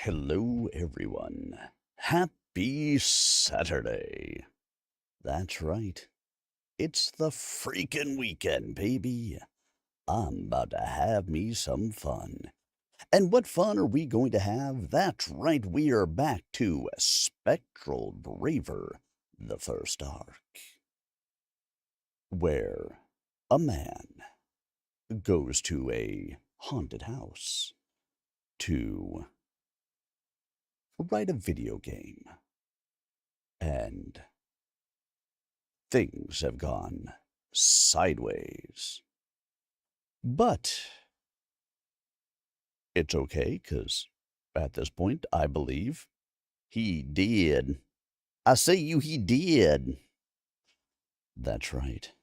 Hello, everyone. Happy Saturday. That's right. It's the freaking weekend, baby. I'm about to have me some fun. And what fun are we going to have? That's right, we are back to Spectral Braver, the first arc, where a man goes to a haunted house to write a video game. And things have gone sideways. But it's okay, 'cause at this point, I believe he did. I say he did. That's right.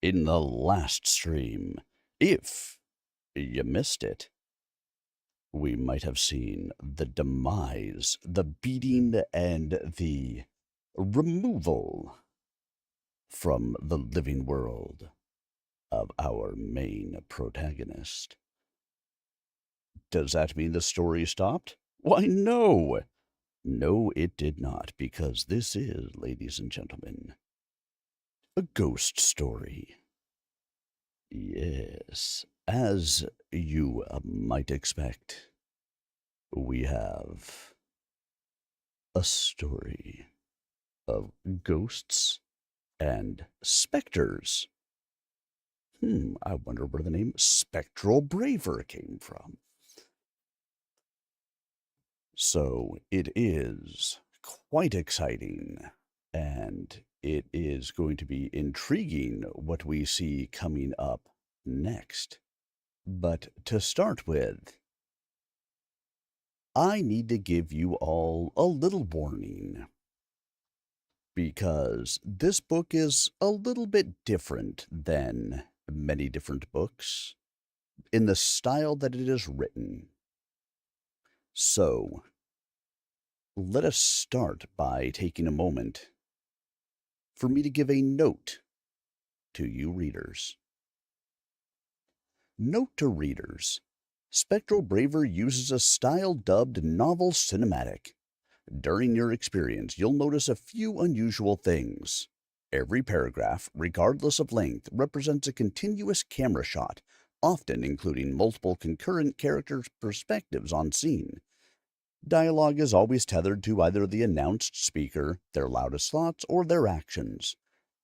In the last stream, if you missed it, we might have seen the demise, the beating, and the removal from the living world of our main protagonist. Does that mean the story stopped? Why, no! No, it did not, because this is, ladies and gentlemen, a ghost story. Yes, as you might expect, we have a story of ghosts and specters. I wonder where the name Spectral Braver came from. So it is quite exciting, and it is going to be intriguing what we see coming up next. But to start with, I need to give you all a little warning because this book is a little bit different than many different books in the style that it is written. So, let us start by taking a moment for me to give a note to you readers. Note to readers: Spectral Braver uses a style dubbed novel cinematic. During your experience, you'll notice a few unusual things. Every paragraph, regardless of length, represents a continuous camera shot, often including multiple concurrent characters' perspectives on scene. Dialogue is always tethered to either the announced speaker, their loudest thoughts, or their actions.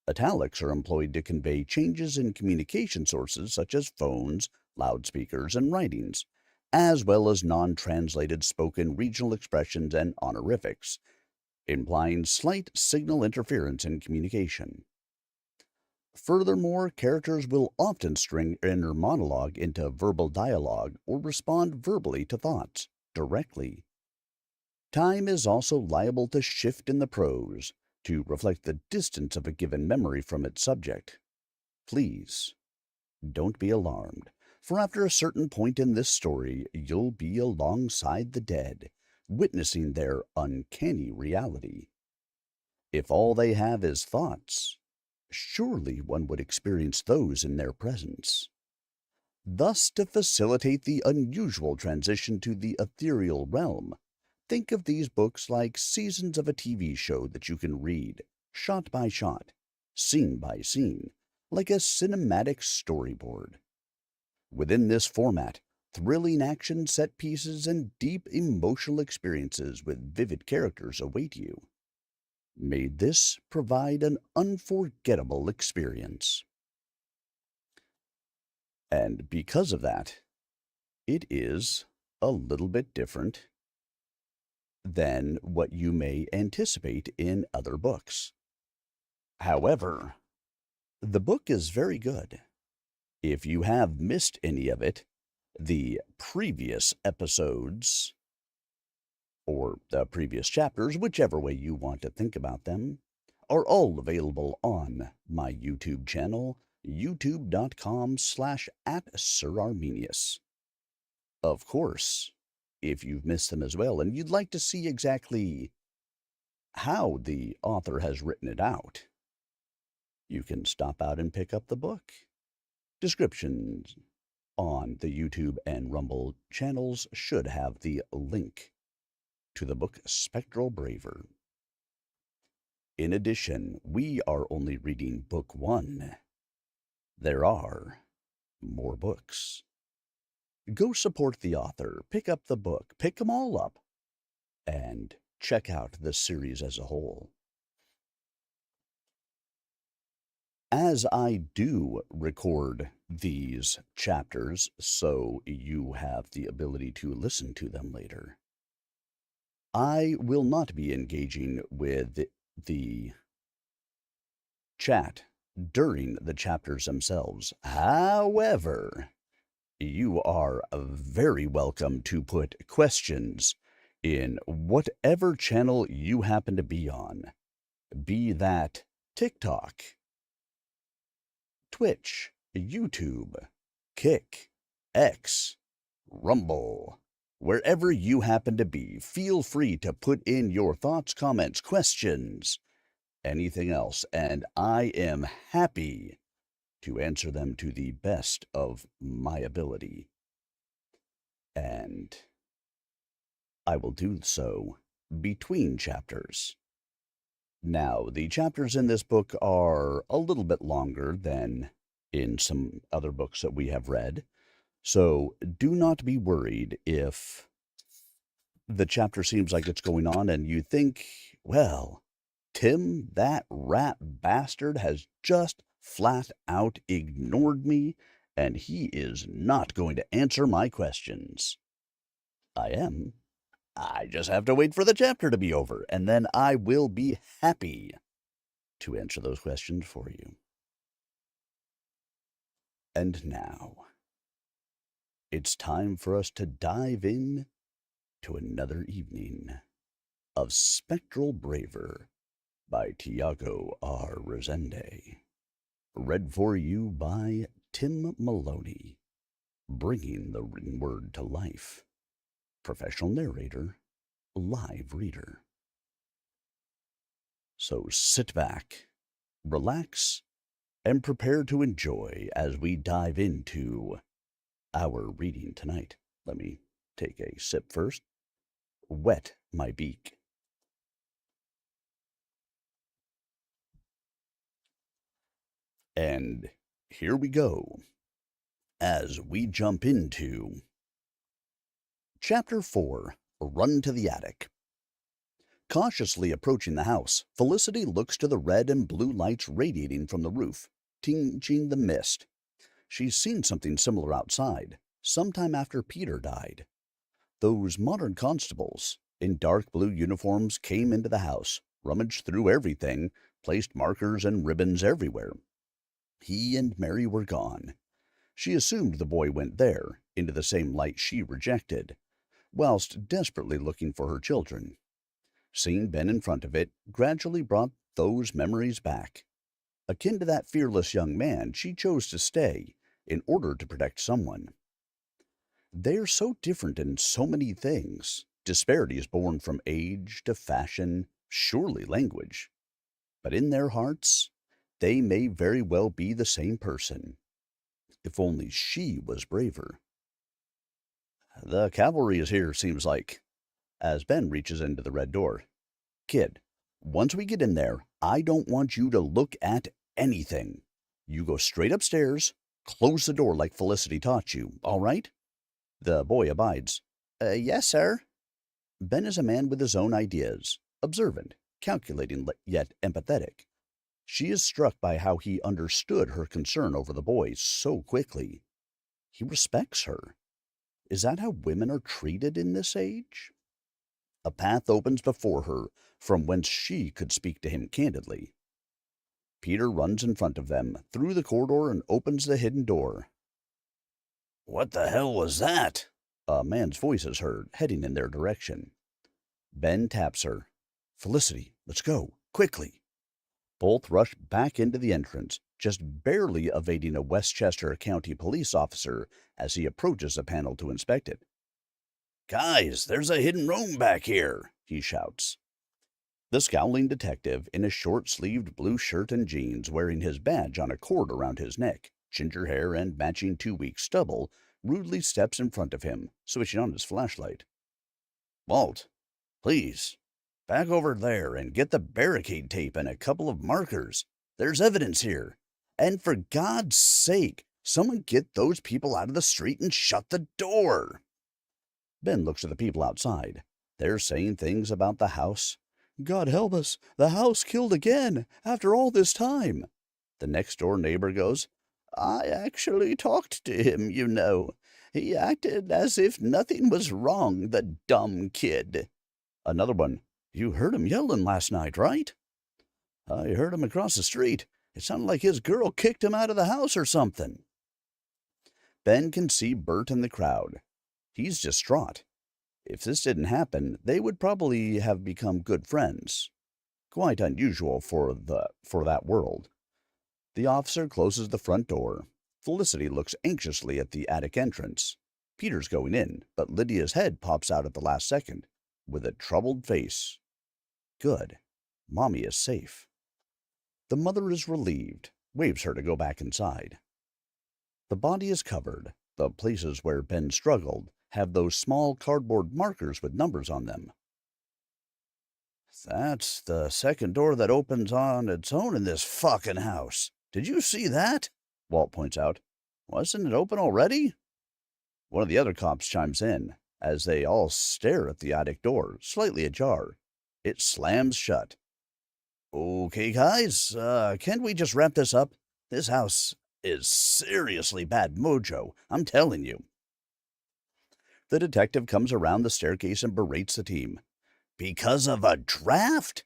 Italics are employed to convey changes in communication sources such as phones, loudspeakers, and writings, as well as non-translated spoken regional expressions and honorifics, implying slight signal interference in communication. Furthermore, characters will often string inner monologue into verbal dialogue or respond verbally to thoughts directly. Time is also liable to shift in the prose to reflect the distance of a given memory from its subject. Please, don't be alarmed, for after a certain point in this story, you'll be alongside the dead, witnessing their uncanny reality. If all they have is thoughts, surely one would experience those in their presence. Thus, to facilitate the unusual transition to the ethereal realm, think of these books like seasons of a TV show that you can read, shot by shot, scene by scene, like a cinematic storyboard. Within this format, thrilling action set pieces and deep emotional experiences with vivid characters await you. May this provide an unforgettable experience. And because of that, it is a little bit different than what you may anticipate in other books. However, the book is very good. If you have missed any of it, the previous episodes or the previous chapters, whichever way you want to think about them, are all available on my YouTube channel, youtube.com/@SirArminius. Of course, if you've missed them as well and you'd like to see exactly how the author has written it out, you can stop out and pick up the book. Descriptions on the YouTube and Rumble channels should have the link to the book Spectral Braver. In addition, we are only reading book 1. There are more books. Go support the author, pick up the book, pick them all up, and check out the series as a whole. As I do record these chapters, so you have the ability to listen to them later, I will not be engaging with the chat during the chapters themselves. However, you are very welcome to put questions in whatever channel you happen to be on, be that TikTok, Twitch, YouTube, Kick, X, Rumble. Wherever you happen to be, feel free to put in your thoughts, comments, questions, anything else, and I am happy to answer them to the best of my ability. And I will do so between chapters. Now, the chapters in this book are a little bit longer than in some other books that we have read, so do not be worried if the chapter seems like it's going on and you think, well, Tim, that rat bastard, has just flat out ignored me, and he is not going to answer my questions. I just have to wait for the chapter to be over, and then I will be happy to answer those questions for you. And now, it's time for us to dive in to another evening of Spectral Braver by Tiago Resende. Read for you by Tim Maloney, bringing the written word to life. Professional narrator, live reader. So sit back, relax, and prepare to enjoy as we dive into our reading tonight. Let me take a sip first. Wet my beak. And here we go as we jump into Chapter 4, Run to the Attic. Cautiously approaching the house, Felicity looks to the red and blue lights radiating from the roof, tinging the mist. She's seen something similar outside, sometime after Peter died. Those modern constables in dark blue uniforms came into the house, rummaged through everything, placed markers and ribbons everywhere. He and Mary were gone. She assumed the boy went there, into the same light she rejected, whilst desperately looking for her children. Seeing Ben in front of it gradually brought those memories back. Akin to that fearless young man, she chose to stay in order to protect someone. They're so different in so many things, disparities born from age to fashion, surely language. But in their hearts, they may very well be the same person. If only she was braver. The cavalry is here, seems like, as Ben reaches into the red door. Kid, once we get in there, I don't want you to look at anything. You go straight upstairs, close the door like Felicity taught you, all right? The boy abides. Yes, sir. Ben is a man with his own ideas, observant, calculating, yet empathetic. She is struck by how he understood her concern over the boy so quickly. He respects her. Is that how women are treated in this age? A path opens before her from whence she could speak to him candidly. Peter runs in front of them, through the corridor, and opens the hidden door. What the hell was that? A man's voice is heard, heading in their direction. Ben taps her. Felicity, let's go, quickly. Both rush back into the entrance, just barely evading a Westchester County police officer as he approaches the panel to inspect it. Guys, there's a hidden room back here, he shouts. The scowling detective, in a short-sleeved blue shirt and jeans, wearing his badge on a cord around his neck, ginger hair and matching 2-week stubble, rudely steps in front of him, switching on his flashlight. Walt, Please, back over there and get the barricade tape and a couple of markers. There's evidence here. And for God's sake, someone get those people out of the street and shut the door." Ben looks at the people outside. They're saying things about the house. "God help us, the house killed again, after all this time." The next-door neighbor goes, "I actually talked to him, you know. He acted as if nothing was wrong, the dumb kid." Another one, "You heard him yelling last night, right?" "I heard him across the street. It sounded like his girl kicked him out of the house or something." Ben can see Bert in the crowd. He's distraught. If this didn't happen, they would probably have become good friends. Quite unusual for that world. The officer closes the front door. Felicity looks anxiously at the attic entrance. Peter's going in, but Lydia's head pops out at the last second, with a troubled face. Good. Mommy is safe. The mother is relieved, waves her to go back inside. The body is covered. The places where Ben struggled have those small cardboard markers with numbers on them. "That's the second door that opens on its own in this fucking house. Did you see that?" Walt points out. "Wasn't it open already?" One of the other cops chimes in, as they all stare at the attic door, slightly ajar. It slams shut. "Okay, guys, can't we just wrap this up? This house is seriously bad mojo, I'm telling you." The detective comes around the staircase and berates the team. "Because of a draft?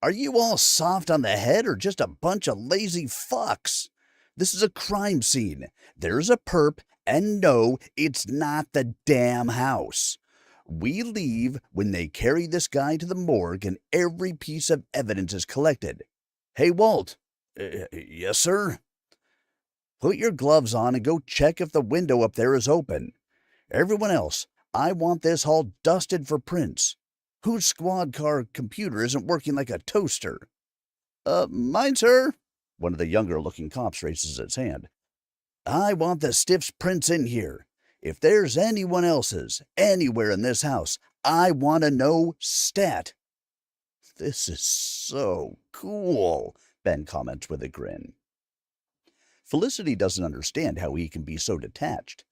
Are you all soft on the head or just a bunch of lazy fucks? This is a crime scene. There's a perp, and no, it's not the damn house. We leave when they carry this guy to the morgue and every piece of evidence is collected. Hey, Walt." Yes, sir?" "Put your gloves on and go check if the window up there is open. Everyone else, I want this hall dusted for prints. Whose squad car computer isn't working like a toaster?" Mine, sir." One of the younger-looking cops raises its hand. "I want the stiff's prints in here. If there's anyone else's, anywhere in this house, I want to know stat." "This is so cool," Ben comments with a grin. Felicity doesn't understand how he can be so detached.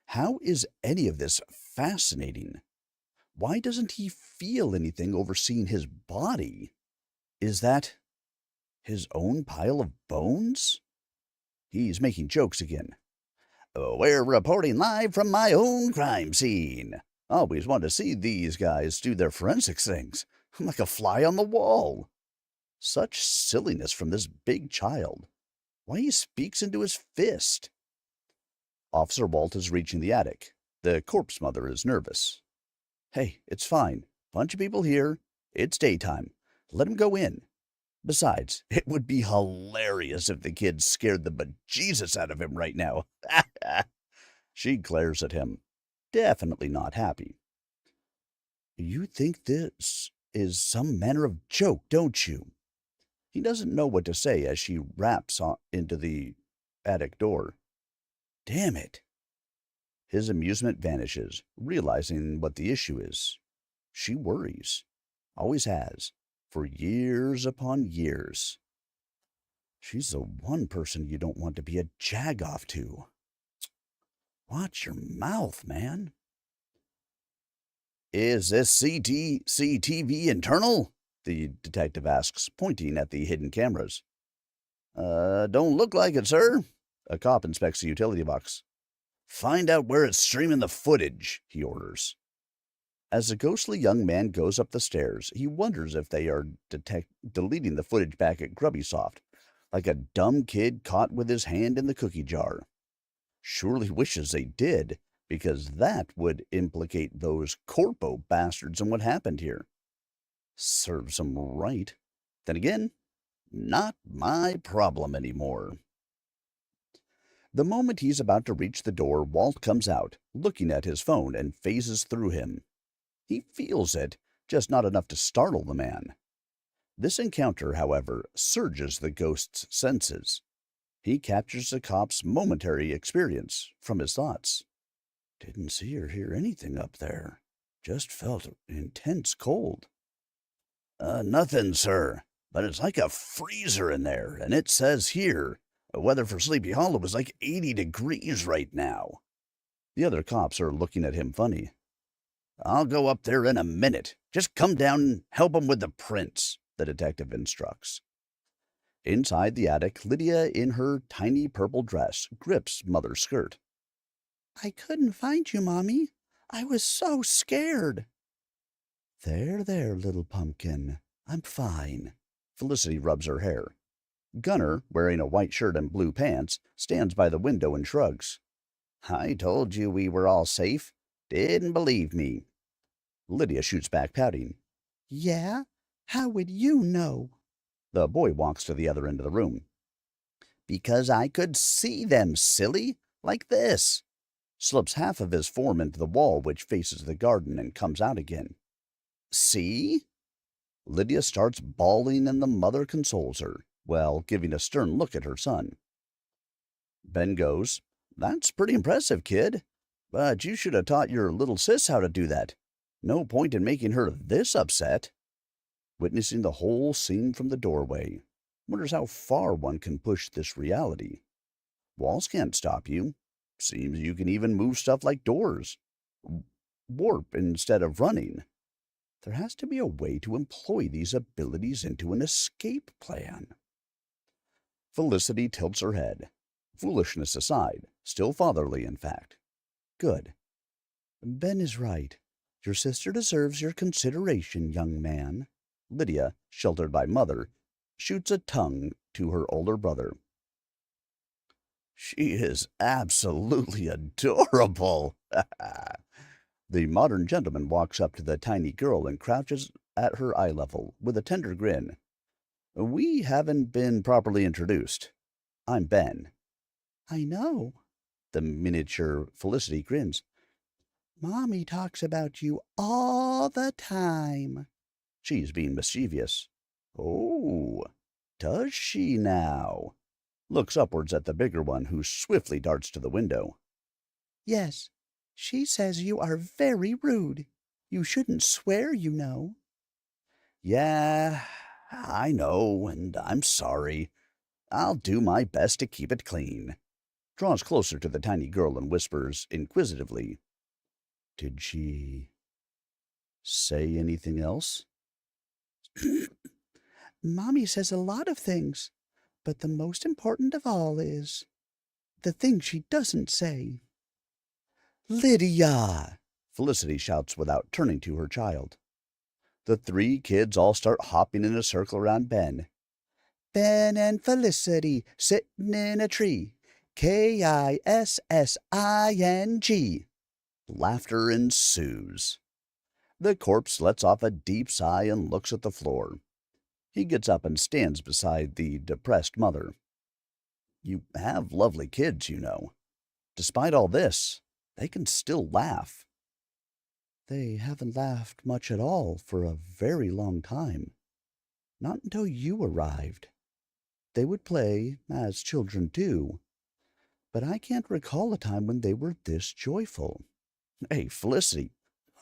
How is any of this fascinating? Why doesn't he feel anything over seeing his body? Is that his own pile of bones? He's making jokes again. "We're reporting live from my own crime scene. Always want to see these guys do their forensics things. I'm like a fly on the wall." Such silliness from this big child. Why he speaks into his fist. Officer Walt is reaching the attic. The corpse mother is nervous. "Hey, it's fine. Bunch of people here. It's daytime. Let him go in. Besides, it would be hilarious if the kid scared the bejesus out of him right now." She glares at him, definitely not happy. "You think this is some manner of joke, don't you?" He doesn't know what to say as she raps into the attic door. Damn it. His amusement vanishes, realizing what the issue is. She worries. Always has. For years upon years. She's the one person you don't want to be a jag-off to. Watch your mouth, man. "Is this CCTV internal?" the detective asks, pointing at the hidden cameras. Don't look like it, sir." A cop inspects the utility box. "Find out where it's streaming the footage," he orders. As the ghostly young man goes up the stairs, he wonders if they are deleting the footage back at Grubbysoft, like a dumb kid caught with his hand in the cookie jar. Surely wishes they did, because that would implicate those corpo bastards in what happened here. Serves them right. Then again, not my problem anymore. The moment he's about to reach the door, Walt comes out, looking at his phone, and phases through him. He feels it, just not enough to startle the man. This encounter, however, surges the ghost's senses. He captures the cop's momentary experience from his thoughts. "Didn't see or hear anything up there." Just felt an intense cold. Nothing, sir. But it's like a freezer in there, and it says here, weather for Sleepy Hollow is like 80 degrees right now. The other cops are looking at him funny. I'll go up there in a minute. Just come down and help him with the prints, the detective instructs. Inside the attic, Lydia, in her tiny purple dress, grips Mother's skirt. I couldn't find you, Mommy. I was so scared. There, little pumpkin. I'm fine. Felicity rubs her hair. Gunner, wearing a white shirt and blue pants, stands by the window and shrugs. I told you we were all safe. Didn't believe me. Lydia shoots back, pouting. Yeah? How would you know? The boy walks to the other end of the room. Because I could see them, silly. Like this. Slips half of his form into the wall which faces the garden and comes out again. See? Lydia starts bawling and the mother consoles her, while giving a stern look at her son. Ben goes, That's pretty impressive, kid. But you should have taught your little sis how to do that. No point in making her this upset. Witnessing the whole scene from the doorway, wonders how far one can push this reality. Walls can't stop you. Seems you can even move stuff like doors. Warp instead of running. There has to be a way to employ these abilities into an escape plan. Felicity tilts her head. Foolishness aside, still fatherly, in fact. Good. Ben is right. Your sister deserves your consideration, young man. Lydia, sheltered by Mother, shoots a tongue to her older brother. She is absolutely adorable. The modern gentleman walks up to the tiny girl and crouches at her eye level with a tender grin. We haven't been properly introduced. I'm Ben. I know. The miniature Felicity grins. Mommy talks about you all the time. She's being mischievous. Oh, does she now? Looks upwards at the bigger one, who swiftly darts to the window. Yes, she says you are very rude. You shouldn't swear, you know. Yeah, I know, and I'm sorry. I'll do my best to keep it clean. Draws closer to the tiny girl and whispers inquisitively. Did she say anything else? Mommy says a lot of things, but the most important of all is the thing she doesn't say. Lydia! Felicity shouts without turning to her child. The three kids all start hopping in a circle around Ben. Ben and Felicity sitting in a tree. Kissing. Laughter ensues. The corpse lets off a deep sigh and looks at the floor. He gets up and stands beside the depressed mother. You have lovely kids, you know. Despite all this, they can still laugh. They haven't laughed much at all for a very long time. Not until you arrived. They would play, as children do, but I can't recall a time when they were this joyful. Hey, Felicity,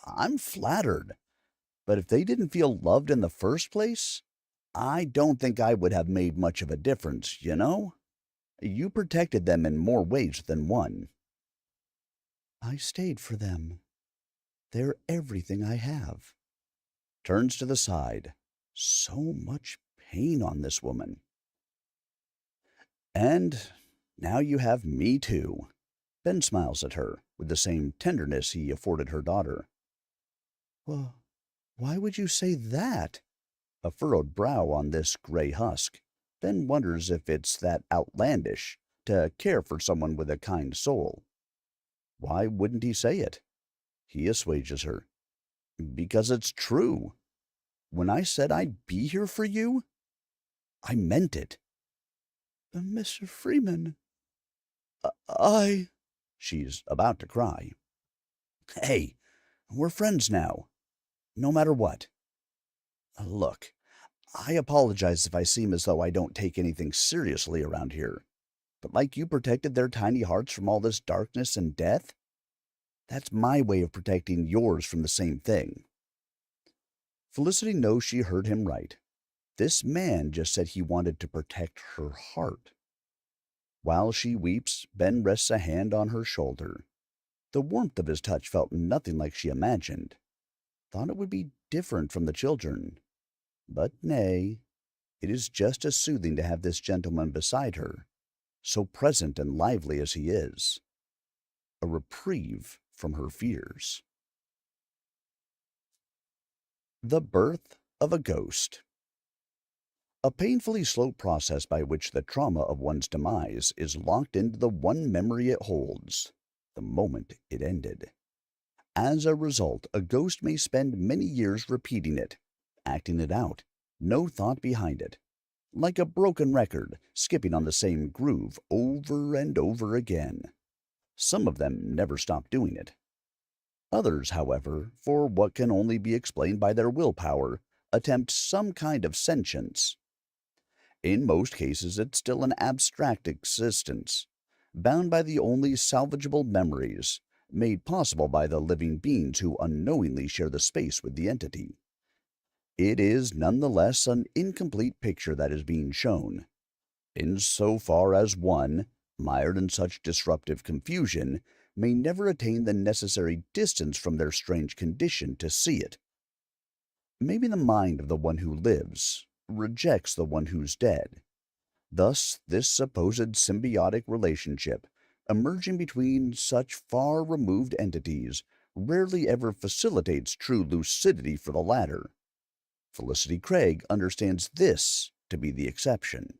I'm flattered. But if they didn't feel loved in the first place, I don't think I would have made much of a difference, you know? You protected them in more ways than one. I stayed for them. They're everything I have. Turns to the side. So much pain on this woman. And now you have me too. Ben smiles at her with the same tenderness he afforded her daughter. Well, why would you say that? A furrowed brow on this gray husk. Ben wonders if it's that outlandish to care for someone with a kind soul. Why wouldn't he say it? He assuages her. Because it's true. When I said I'd be here for you, I meant it. Mr. Freeman, I... She's about to cry. Hey, we're friends now. No matter what. Look, I apologize if I seem as though I don't take anything seriously around here. But like you protected their tiny hearts from all this darkness and death, That's my way of protecting yours from the same thing. Felicity knows she heard him right. This man just said he wanted to protect her heart. While she weeps, Ben rests a hand on her shoulder. The warmth of his touch felt nothing like she imagined. Thought it would be different from the children. But nay, it is just as soothing to have this gentleman beside her, so present and lively as he is. A reprieve from her fears. The birth of a ghost. A painfully slow process by which the trauma of one's demise is locked into the one memory it holds, the moment it ended. As a result, a ghost may spend many years repeating it, acting it out, no thought behind it, like a broken record, skipping on the same groove over and over again. Some of them never stop doing it. Others, however, for what can only be explained by their willpower, attempt some kind of sentience. In most cases, it's still an abstract existence, bound by the only salvageable memories, made possible by the living beings who unknowingly share the space with the entity. It is nonetheless an incomplete picture that is being shown, insofar as one, mired in such disruptive confusion, may never attain the necessary distance from their strange condition to see it. Maybe the mind of the one who lives rejects the one who's dead. Thus, this supposed symbiotic relationship, emerging between such far-removed entities, rarely ever facilitates true lucidity for the latter. Felicity Craig understands this to be the exception.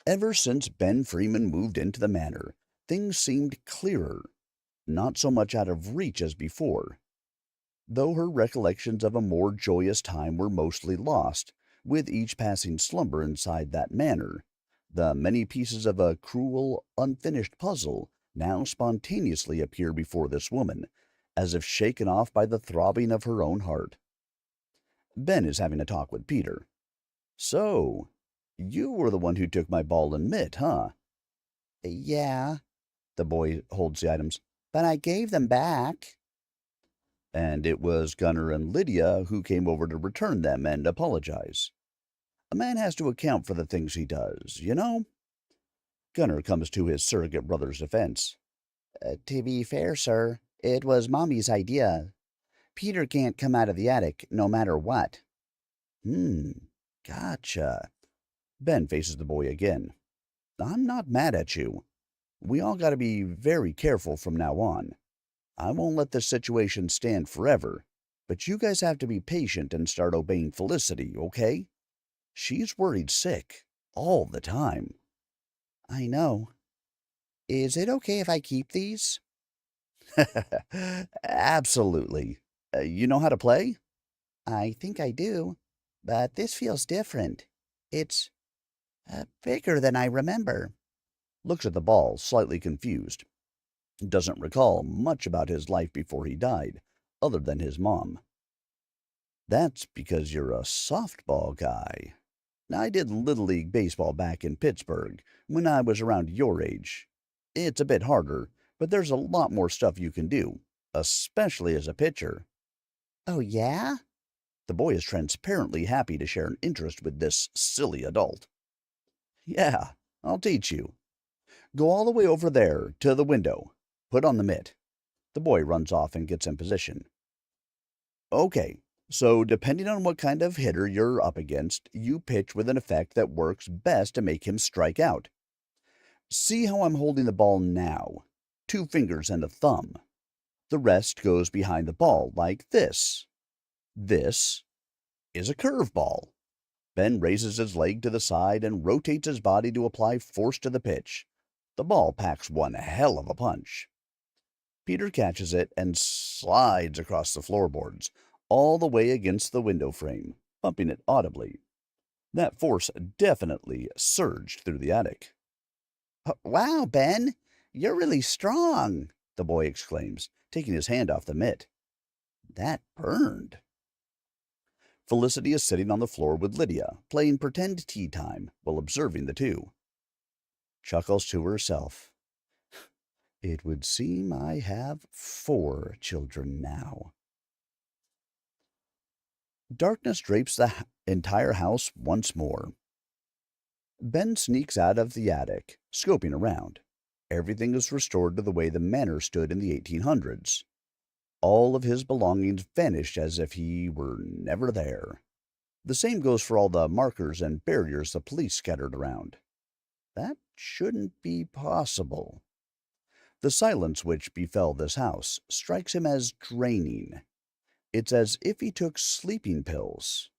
Ever since Ben Freeman moved into the manor, things seemed clearer, not so much out of reach as before. Though her recollections of a more joyous time were mostly lost, with each passing slumber inside that manor, the many pieces of a cruel, unfinished puzzle now spontaneously appear before this woman, as if shaken off by the throbbing of her own heart. Ben is having a talk with Peter. "So, you were the one who took my ball and mitt, huh?" Yeah, The boy holds the items. but I gave them back. And it was Gunnar and Lydia who came over to return them and apologize. A man has to account for the things he does, you know? Gunnar comes to his surrogate brother's defense. To be fair, sir, it was Mommy's idea. Peter can't come out of the attic no matter what. Gotcha. Ben faces the boy again. I'm not mad at you. We all gotta be very careful from now on. I won't let this situation stand forever, but you guys have to be patient and start obeying Felicity, okay? She's worried sick all the time. I know. Is it okay if I keep these? Absolutely. You know how to play? I think I do, but this feels different. It's bigger than I remember. Looks at the ball, slightly confused. Doesn't recall much about his life before he died, other than his mom. That's because you're a softball guy. I did Little League baseball back in Pittsburgh when I was around your age. It's a bit harder, but there's a lot more stuff you can do, especially as a pitcher. Oh, yeah? The boy is transparently happy to share an interest with this silly adult. Yeah, I'll teach you. Go all the way over there to the window. Put on the mitt. The boy runs off and gets in position. Okay, so depending on what kind of hitter you're up against, you pitch with an effect that works best to make him strike out. See how I'm holding the ball now? 2 fingers and a thumb. The rest goes behind the ball like this. This is a curveball. Ben raises his leg to the side and rotates his body to apply force to the pitch. The ball packs one hell of a punch. Peter catches it and slides across the floorboards, all the way against the window frame, bumping it audibly. That force definitely surged through the attic. Wow, Ben, you're really strong, The boy exclaims, taking his hand off the mitt. That burned. Felicity is sitting on the floor with Lydia, playing pretend tea time while observing the two. Chuckles to herself. It would seem I have 4 children now. Darkness drapes the entire house once more. Ben sneaks out of the attic, scoping around. Everything is restored to the way the manor stood in the 1800s. All of his belongings vanished as if he were never there. The same goes for all the markers and barriers the police scattered around. That shouldn't be possible. The silence which befell this house strikes him as draining. It's as if he took sleeping pills.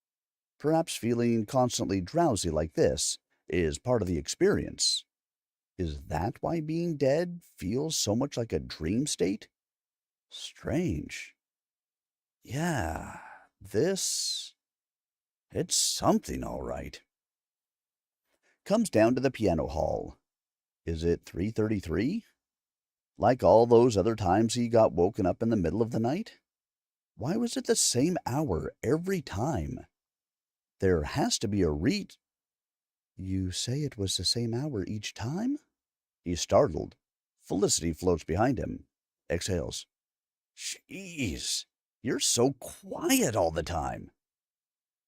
Perhaps feeling constantly drowsy like this is part of the experience. Is that why being dead feels so much like a dream state? Strange. Yeah, this. It's something, all right. Comes down to the piano hall. Is it 3:33? Like all those other times he got woken up in the middle of the night? Why was it the same hour every time? There has to be a You say it was the same hour each time? He's startled. Felicity floats behind him. Exhales. Jeez, you're so quiet all the time.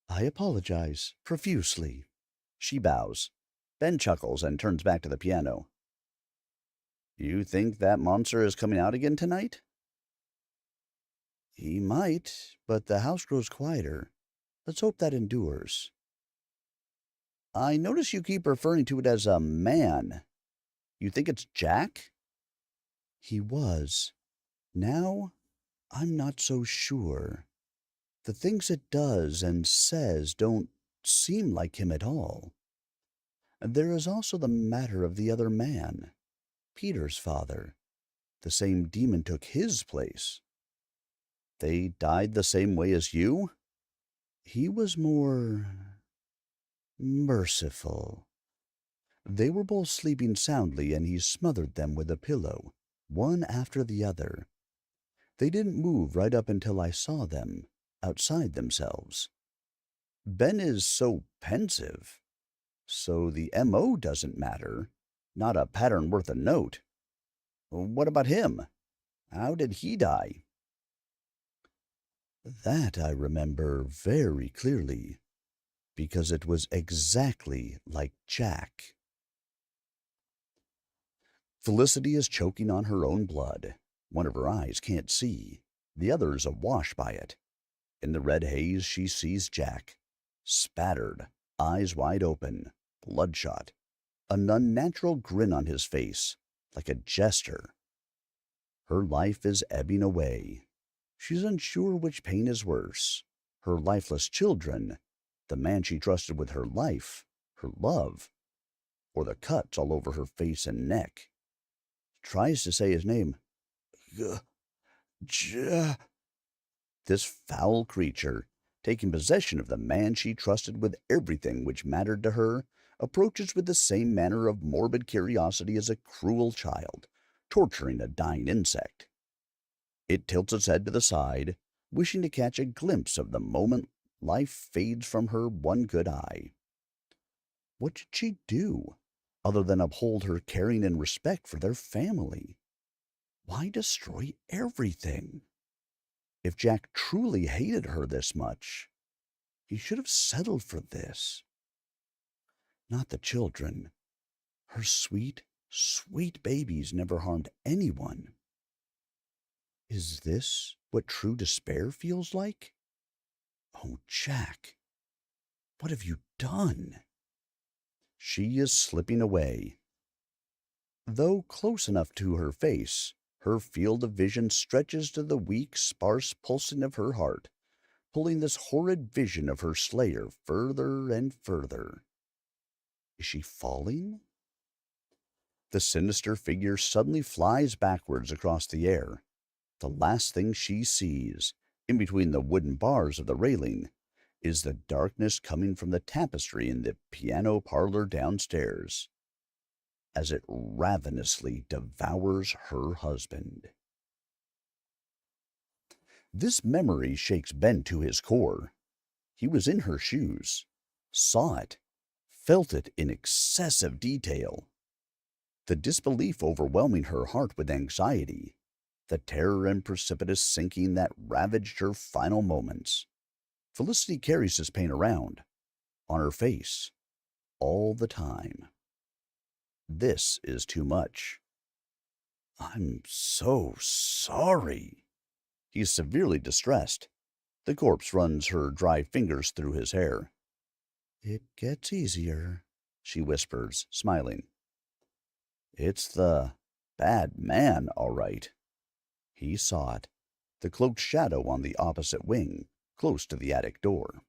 I apologize profusely. She bows. Ben chuckles and turns back to the piano. You think that monster is coming out again tonight? He might, but the house grows quieter. Let's hope that endures. I notice you keep referring to it as a man. You think it's Jack? He was. Now, I'm not so sure. The things it does and says don't seem like him at all. There is also the matter of the other man, Peter's father. The same demon took his place. They died the same way as you? He was more merciful. They were both sleeping soundly, and he smothered them with a pillow, one after the other. They didn't move right up until I saw them, outside themselves. Ben is so pensive. So the M.O. doesn't matter. Not a pattern worth a note. What about him? How did he die? That I remember very clearly, because it was exactly like Jack. Felicity is choking on her own blood. One of her eyes can't see. The other is awash by it. In the red haze she sees Jack, spattered, eyes wide open, bloodshot, an unnatural grin on his face, like a jester. Her life is ebbing away. She's unsure which pain is worse, her lifeless children, the man she trusted with her life, her love, or the cuts all over her face and neck. Tries to say his name. This foul creature, taking possession of the man she trusted with everything which mattered to her, approaches with the same manner of morbid curiosity as a cruel child, torturing a dying insect. It tilts its head to the side, wishing to catch a glimpse of the moment life fades from her one good eye. What did she do, other than uphold her caring and respect for their family? Why destroy everything? If Jack truly hated her this much, he should have settled for this. Not the children. Her sweet, sweet babies never harmed anyone. Is this what true despair feels like? Oh, Jack, what have you done? She is slipping away. Though close enough to her face, her field of vision stretches to the weak, sparse pulsing of her heart, pulling this horrid vision of her slayer further and further. Is she falling? The sinister figure suddenly flies backwards across the air. The last thing she sees, in between the wooden bars of the railing, is the darkness coming from the tapestry in the piano parlor downstairs, as it ravenously devours her husband. This memory shakes Ben to his core. He was in her shoes, saw it, felt it in excessive detail. the disbelief overwhelming her heart with anxiety, the terror and precipitous sinking that ravaged her final moments. Felicity carries this pain around, on her face, all the time. This is too much. I'm so sorry. He's severely distressed. The corpse runs her dry fingers through his hair. It gets easier, she whispers, smiling. It's the bad man, all right. He saw it, the cloaked shadow on the opposite wing, close to the attic door.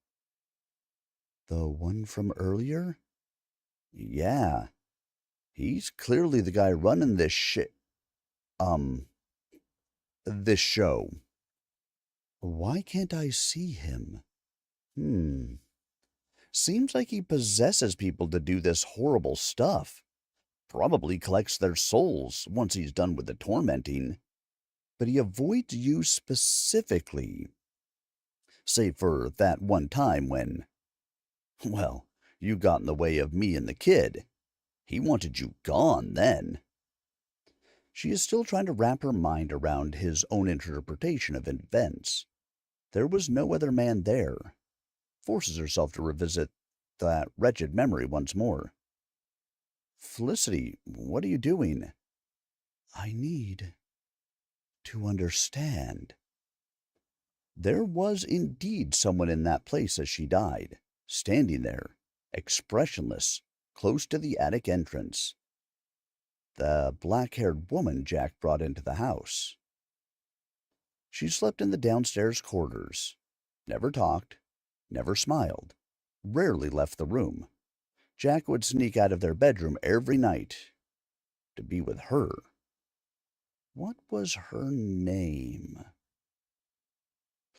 The one from earlier? Yeah. He's clearly the guy running this show. Why can't I see him? Seems like he possesses people to do this horrible stuff. Probably collects their souls once he's done with the tormenting. But he avoids you specifically. Save for that one time when, well, you got in the way of me and the kid. He wanted you gone then. She is still trying to wrap her mind around his own interpretation of events. There was no other man there. Forces herself to revisit that wretched memory once more. Felicity, what are you doing? I need to understand. There was indeed someone in that place as she died, standing there, expressionless, close to the attic entrance. The black-haired woman Jack brought into the house. She slept in the downstairs quarters, never talked, never smiled, rarely left the room. Jack would sneak out of their bedroom every night to be with her. What was her name?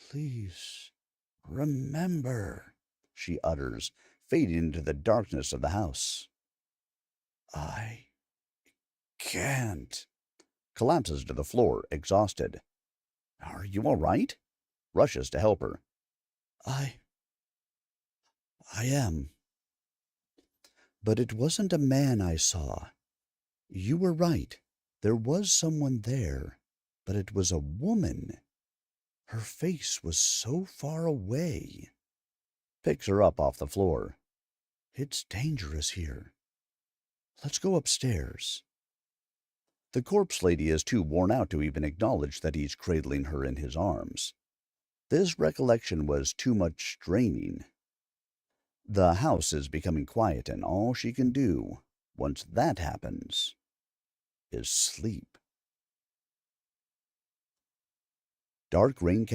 Please remember, she utters, fading into the darkness of the house. I can't. Collapses to the floor, exhausted. Are you all right? Rushes to help her. I am. But it wasn't a man I saw. You were right. There was someone there, but it was a woman. Her face was so far away. Picks her up off the floor. It's dangerous here. Let's go upstairs. The corpse lady is too worn out to even acknowledge that he's cradling her in his arms. This recollection was too much straining. The house is becoming quiet, and all she can do, once that happens, is sleep. Dark rain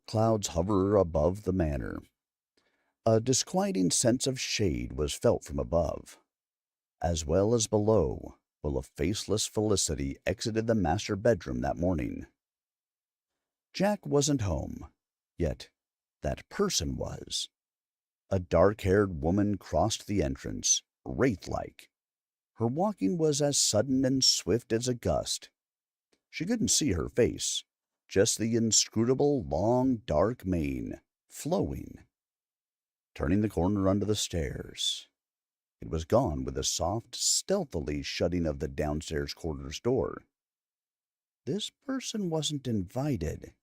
clouds hover above the manor. A disquieting sense of shade was felt from above, as well as below, while a faceless Felicity exited the master bedroom that morning. Jack wasn't home, yet that person was. A dark-haired woman crossed the entrance, wraith-like. Her walking was as sudden and swift as a gust. She couldn't see her face, just the inscrutable, long, dark mane, flowing. Turning the corner under the stairs, it was gone with a soft, stealthily shutting of the downstairs quarters door. This person wasn't invited,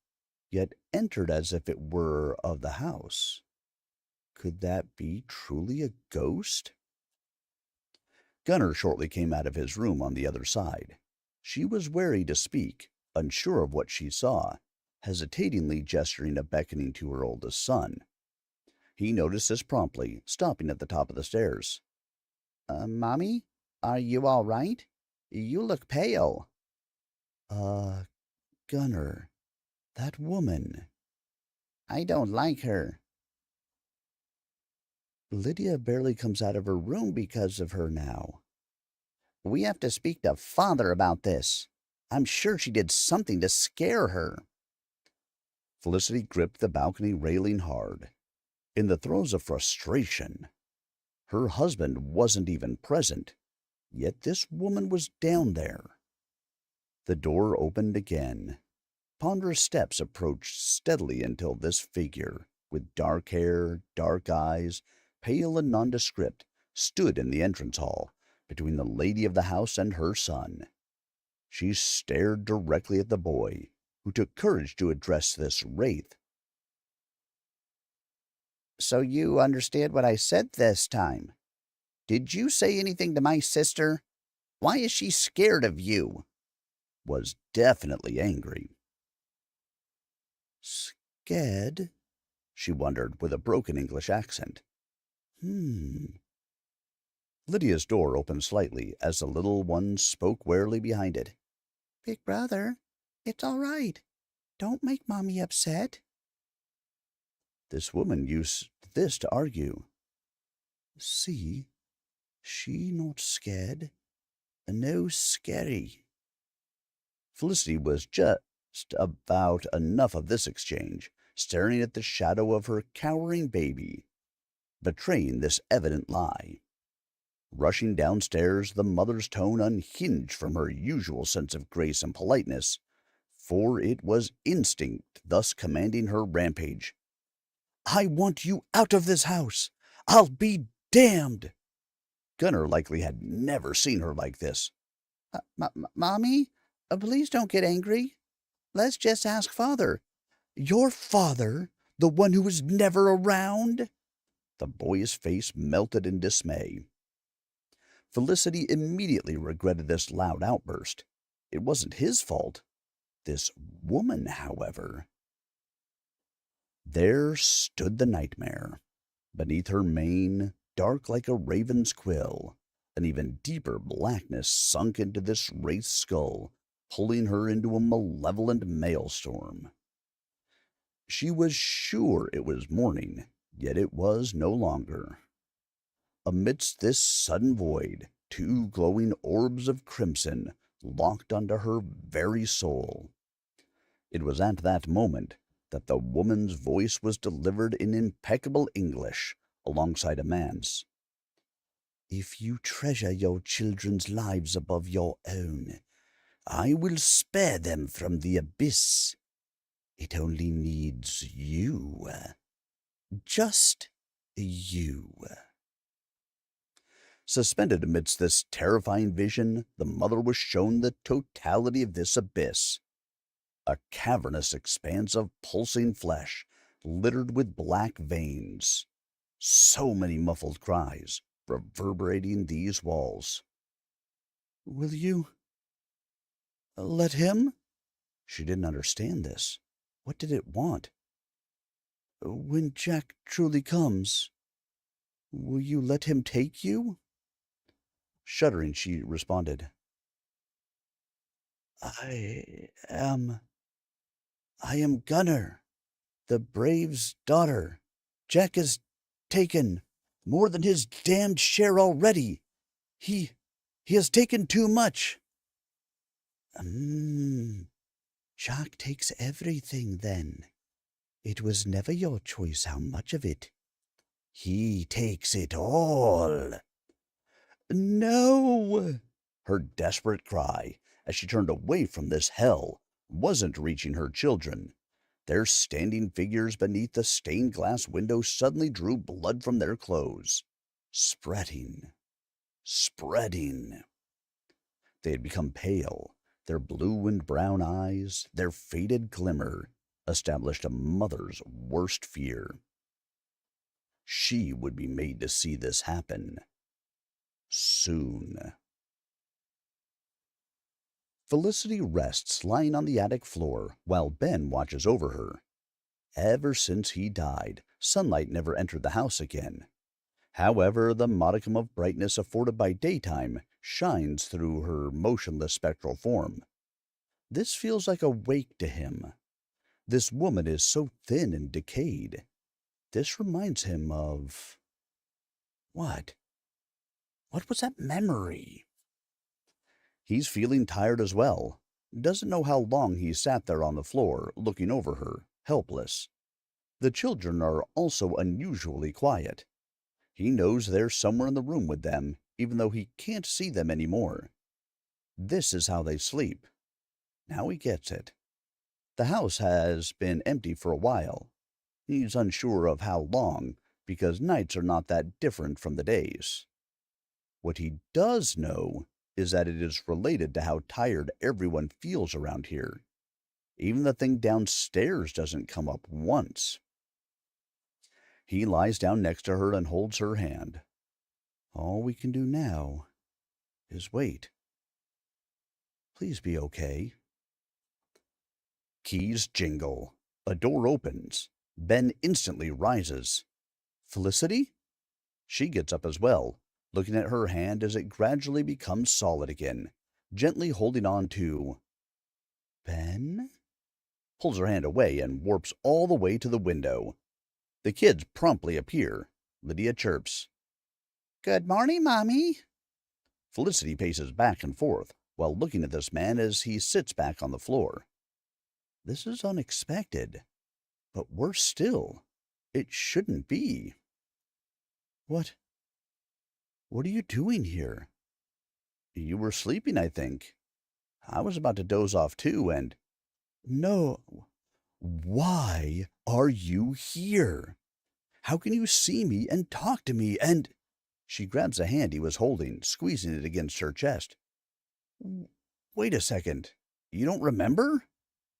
yet entered as if it were of the house. Could that be truly a ghost? Gunnar shortly came out of his room on the other side. She was wary to speak, unsure of what she saw, hesitatingly gesturing a beckoning to her oldest son. He noticed this promptly, stopping at the top of the stairs. Mommy, are you all right? You look pale. Gunnar, that woman. I don't like her. Lydia barely comes out of her room because of her now. We have to speak to Father about this. I'm sure she did something to scare her. Felicity gripped the balcony railing hard. In the throes of frustration, her husband wasn't even present, yet this woman was down there. The door opened again. Ponderous steps approached steadily until this figure, with dark hair, dark eyes, pale and nondescript, stood in the entrance hall, between the lady of the house and her son. She stared directly at the boy, who took courage to address this wraith. So you understand what I said this time. Did you say anything to my sister? Why is she scared of you? Was definitely angry. Scared? She wondered with a broken English accent. Lydia's door opened slightly as the little one spoke warily behind it. Big brother, it's all right. Don't make Mommy upset. This woman used this to argue. See, she not scared. No scary. Felicity was just about enough of this exchange, staring at the shadow of her cowering baby, betraying this evident lie. Rushing downstairs, the mother's tone unhinged from her usual sense of grace and politeness, for it was instinct thus commanding her rampage. I want you out of this house! I'll be damned! Gunnar likely had never seen her like this. Mommy, please don't get angry. Let's just ask Father. Your father? The one who was never around? The boy's face melted in dismay. Felicity immediately regretted this loud outburst. It wasn't his fault. This woman, however. There stood the nightmare. Beneath her mane, dark like a raven's quill, an even deeper blackness sunk into this wraith's skull, pulling her into a malevolent maelstrom. She was sure it was morning, yet it was no longer. Amidst this sudden void, two glowing orbs of crimson locked onto her very soul. It was at that moment that the woman's voice was delivered in impeccable English alongside a man's. If you treasure your children's lives above your own, I will spare them from the abyss. It only needs you. Just you. Suspended amidst this terrifying vision, the mother was shown the totality of this abyss. A cavernous expanse of pulsing flesh, littered with black veins. So many muffled cries reverberating these walls. Will you let him? She didn't understand this. What did it want? When Jack truly comes, will you let him take you? Shuddering, she responded, I am Gunnar, the Brave's daughter. Jack is taken more than his damned share already. He has taken too much. Jack takes everything, then. It was never your choice how much of it. He takes it all. No! Her desperate cry, as she turned away from this hell, wasn't reaching her children. Their standing figures beneath the stained glass window suddenly drew blood from their clothes. Spreading. They had become pale. Their blue and brown eyes, their faded glimmer, established a mother's worst fear. She would be made to see this happen. Soon. Felicity rests lying on the attic floor while Ben watches over her. Ever since he died, sunlight never entered the house again. However, the modicum of brightness afforded by daytime shines through her motionless spectral form. This feels like a wake to him. This woman is so thin and decayed. This reminds him of... What? What was that memory? He's feeling tired as well. Doesn't know how long he sat there on the floor, looking over her, helpless. The children are also unusually quiet. He knows they're somewhere in the room with them, even though he can't see them anymore. This is how they sleep. Now he gets it. The house has been empty for a while. He's unsure of how long, because nights are not that different from the days. What he does know is that it is related to how tired everyone feels around here. Even the thing downstairs doesn't come up once. He lies down next to her and holds her hand. All we can do now is wait. Please be okay. Keys jingle. A door opens. Ben instantly rises. Felicity? She gets up as well, looking at her hand as it gradually becomes solid again, gently holding on to. Ben? Pulls her hand away and warps all the way to the window. The kids promptly appear. Lydia chirps. Good morning, Mommy. Felicity paces back and forth while looking at this man as he sits back on the floor. This is unexpected, but worse still, it shouldn't be. What are you doing here? You were sleeping, I think. I was about to doze off too, and... No. Why are you here? How can you see me and talk to me and... She grabs the hand he was holding, squeezing it against her chest. Wait a second. You don't remember?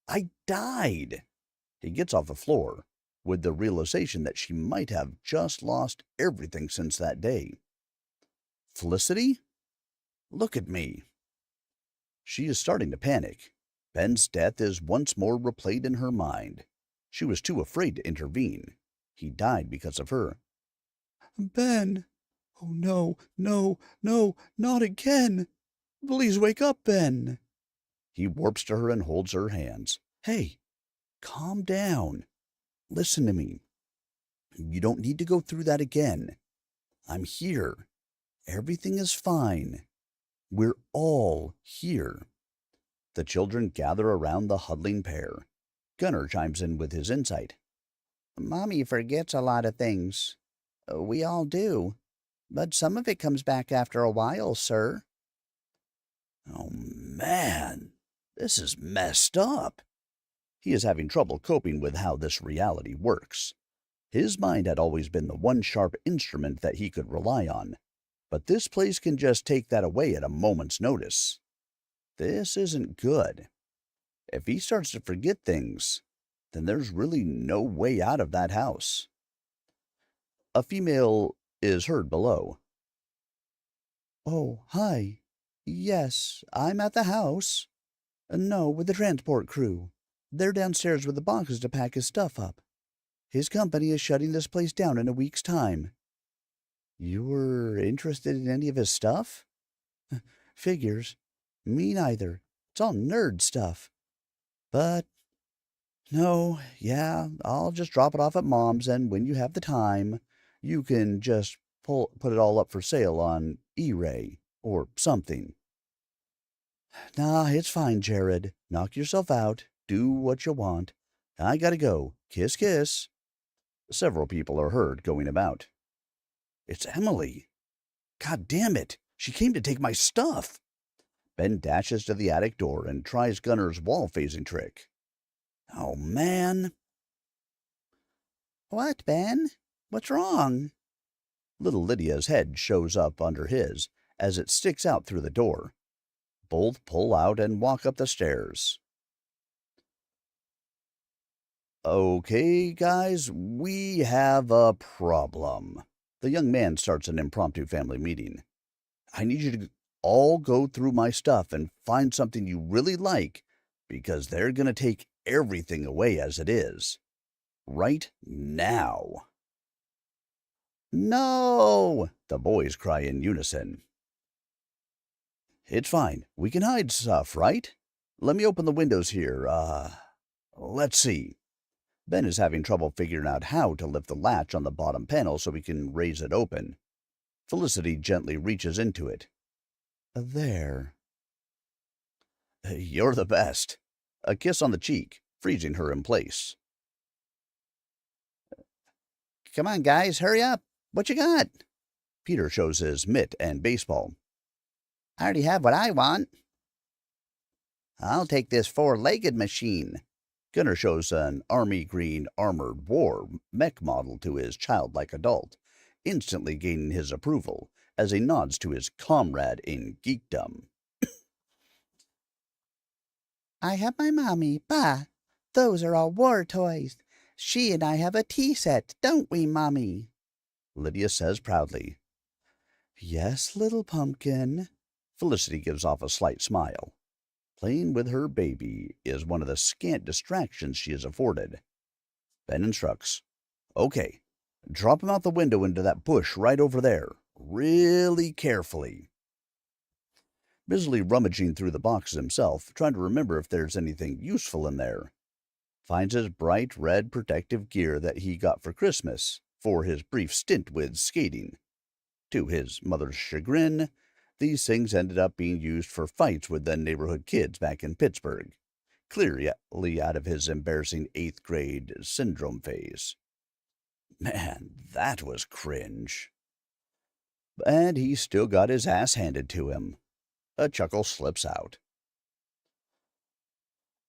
I died. He gets off the floor, with the realization that she might have just lost everything since that day. Felicity? Look at me. She is starting to panic. Ben's death is once more replayed in her mind. She was too afraid to intervene. He died because of her. Ben! Oh, no, no, no, not again! Please wake up, Ben! He warps to her and holds her hands. Hey, calm down. Listen to me. You don't need to go through that again. I'm here. Everything is fine. We're all here. The children gather around the huddling pair. Gunnar chimes in with his insight. Mommy forgets a lot of things. We all do. But some of it comes back after a while, sir. Oh, man. This is messed up. He is having trouble coping with how this reality works. His mind had always been the one sharp instrument that he could rely on, but this place can just take that away at a moment's notice. This isn't good. If he starts to forget things, then there's really no way out of that house. A female is heard below. Oh, hi. Yes, I'm at the house. No, with the transport crew. They're downstairs with the boxes to pack his stuff up. His company is shutting this place down in a week's time. You were interested in any of his stuff? Figures. Me neither. It's all nerd stuff. But, no, yeah, I'll just drop it off at Mom's, and when you have the time, you can just put it all up for sale on E-Ray or something. Nah, it's fine, Jared. Knock yourself out. Do what you want. I gotta go. Kiss, kiss. Several people are heard going about. It's Emily. God damn it. She came to take my stuff. Ben dashes to the attic door and tries Gunnar's wall-phasing trick. Oh, man. What, Ben? What's wrong? Little Lydia's head shows up under his as it sticks out through the door. Both pull out and walk up the stairs. Okay, guys, we have a problem. The young man starts an impromptu family meeting. I need you to all go through my stuff and find something you really like, because they're going to take everything away as it is. Right now. No! The boys cry in unison. It's fine. We can hide stuff, right? Let me open the windows here. Let's see. Ben is having trouble figuring out how to lift the latch on the bottom panel so he can raise it open. Felicity gently reaches into it. There. You're the best. A kiss on the cheek, freezing her in place. Come on, guys, hurry up. What you got? Peter shows his mitt and baseball. I already have what I want. I'll take this four-legged machine. Gunnar shows an army green armored war mech model to his childlike adult, instantly gaining his approval as he nods to his comrade in geekdom. I have my mommy. Bah! Those are all war toys. She and I have a tea set, don't we, Mommy? Lydia says proudly. Yes, little pumpkin. Felicity gives off a slight smile. Playing with her baby is one of the scant distractions she is afforded. Ben instructs, Okay, drop him out the window into that bush right over there, really carefully. Busily rummaging through the boxes himself, trying to remember if there's anything useful in there. Finds his bright red protective gear that he got for Christmas for his brief stint with skating. To his mother's chagrin, these things ended up being used for fights with the neighborhood kids back in Pittsburgh, clearly out of his embarrassing 8th grade syndrome phase. Man, that was cringe. And he still got his ass handed to him. A chuckle slips out.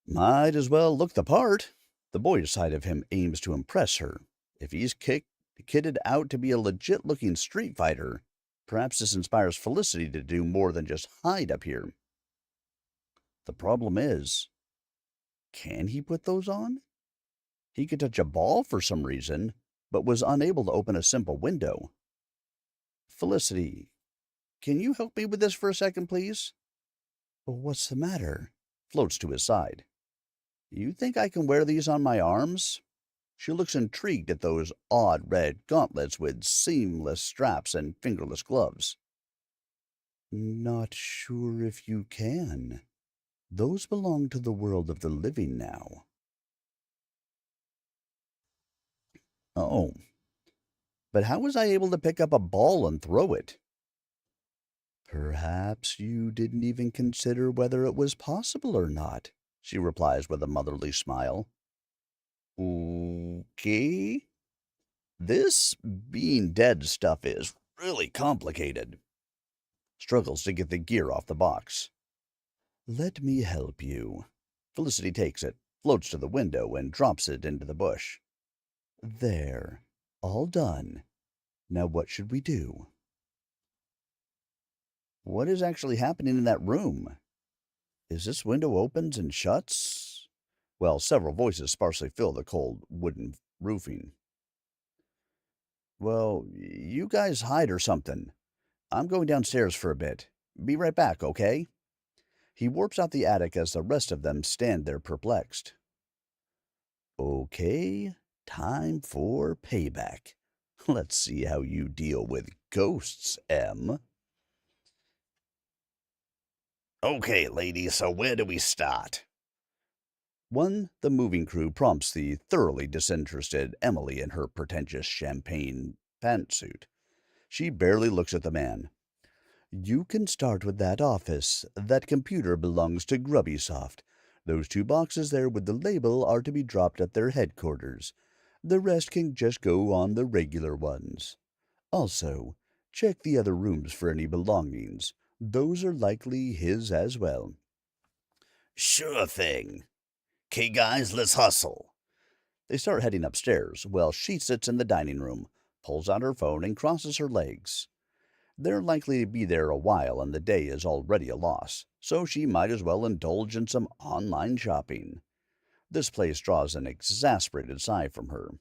Might as well look the part. The boyish side of him aims to impress her. If he's kitted out to be a legit-looking street fighter, perhaps this inspires Felicity to do more than just hide up here. The problem is, can he put those on? He could touch a ball for some reason, but was unable to open a simple window. Felicity, can you help me with this for a second, please? What's the matter? Floats to his side. You think I can wear these on my arms? She looks intrigued at those odd red gauntlets with seamless straps and fingerless gloves. Not sure if you can. Those belong to the world of the living now. Oh, but how was I able to pick up a ball and throw it? Perhaps you didn't even consider whether it was possible or not, she replies with a motherly smile. Okay. This being dead stuff is really complicated. Struggles to get the gear off the box. Let me help you. Felicity takes it, floats to the window, and drops it into the bush. There. All done. Now what should we do? What is actually happening in that room? Is this window opens and shuts? Well, several voices sparsely fill the cold wooden roofing. Well, you guys hide or something. I'm going downstairs for a bit. Be right back, okay? He warps out the attic as the rest of them stand there perplexed. Okay, time for payback. Let's see how you deal with ghosts, Em. Okay, lady, so where do we start? 1. The moving crew prompts the thoroughly disinterested Emily in her pretentious champagne pantsuit. She barely looks at the man. You can start with that office. That computer belongs to Grubbysoft. Those 2 boxes there with the label are to be dropped at their headquarters. The rest can just go on the regular ones. Also, check the other rooms for any belongings. Those are likely his as well. Sure thing. 'Kay, guys, let's hustle. They start heading upstairs, while she sits in the dining room, pulls out her phone, and crosses her legs. They're likely to be there a while, and the day is already a loss, so she might as well indulge in some online shopping. This place draws an exasperated sigh from her.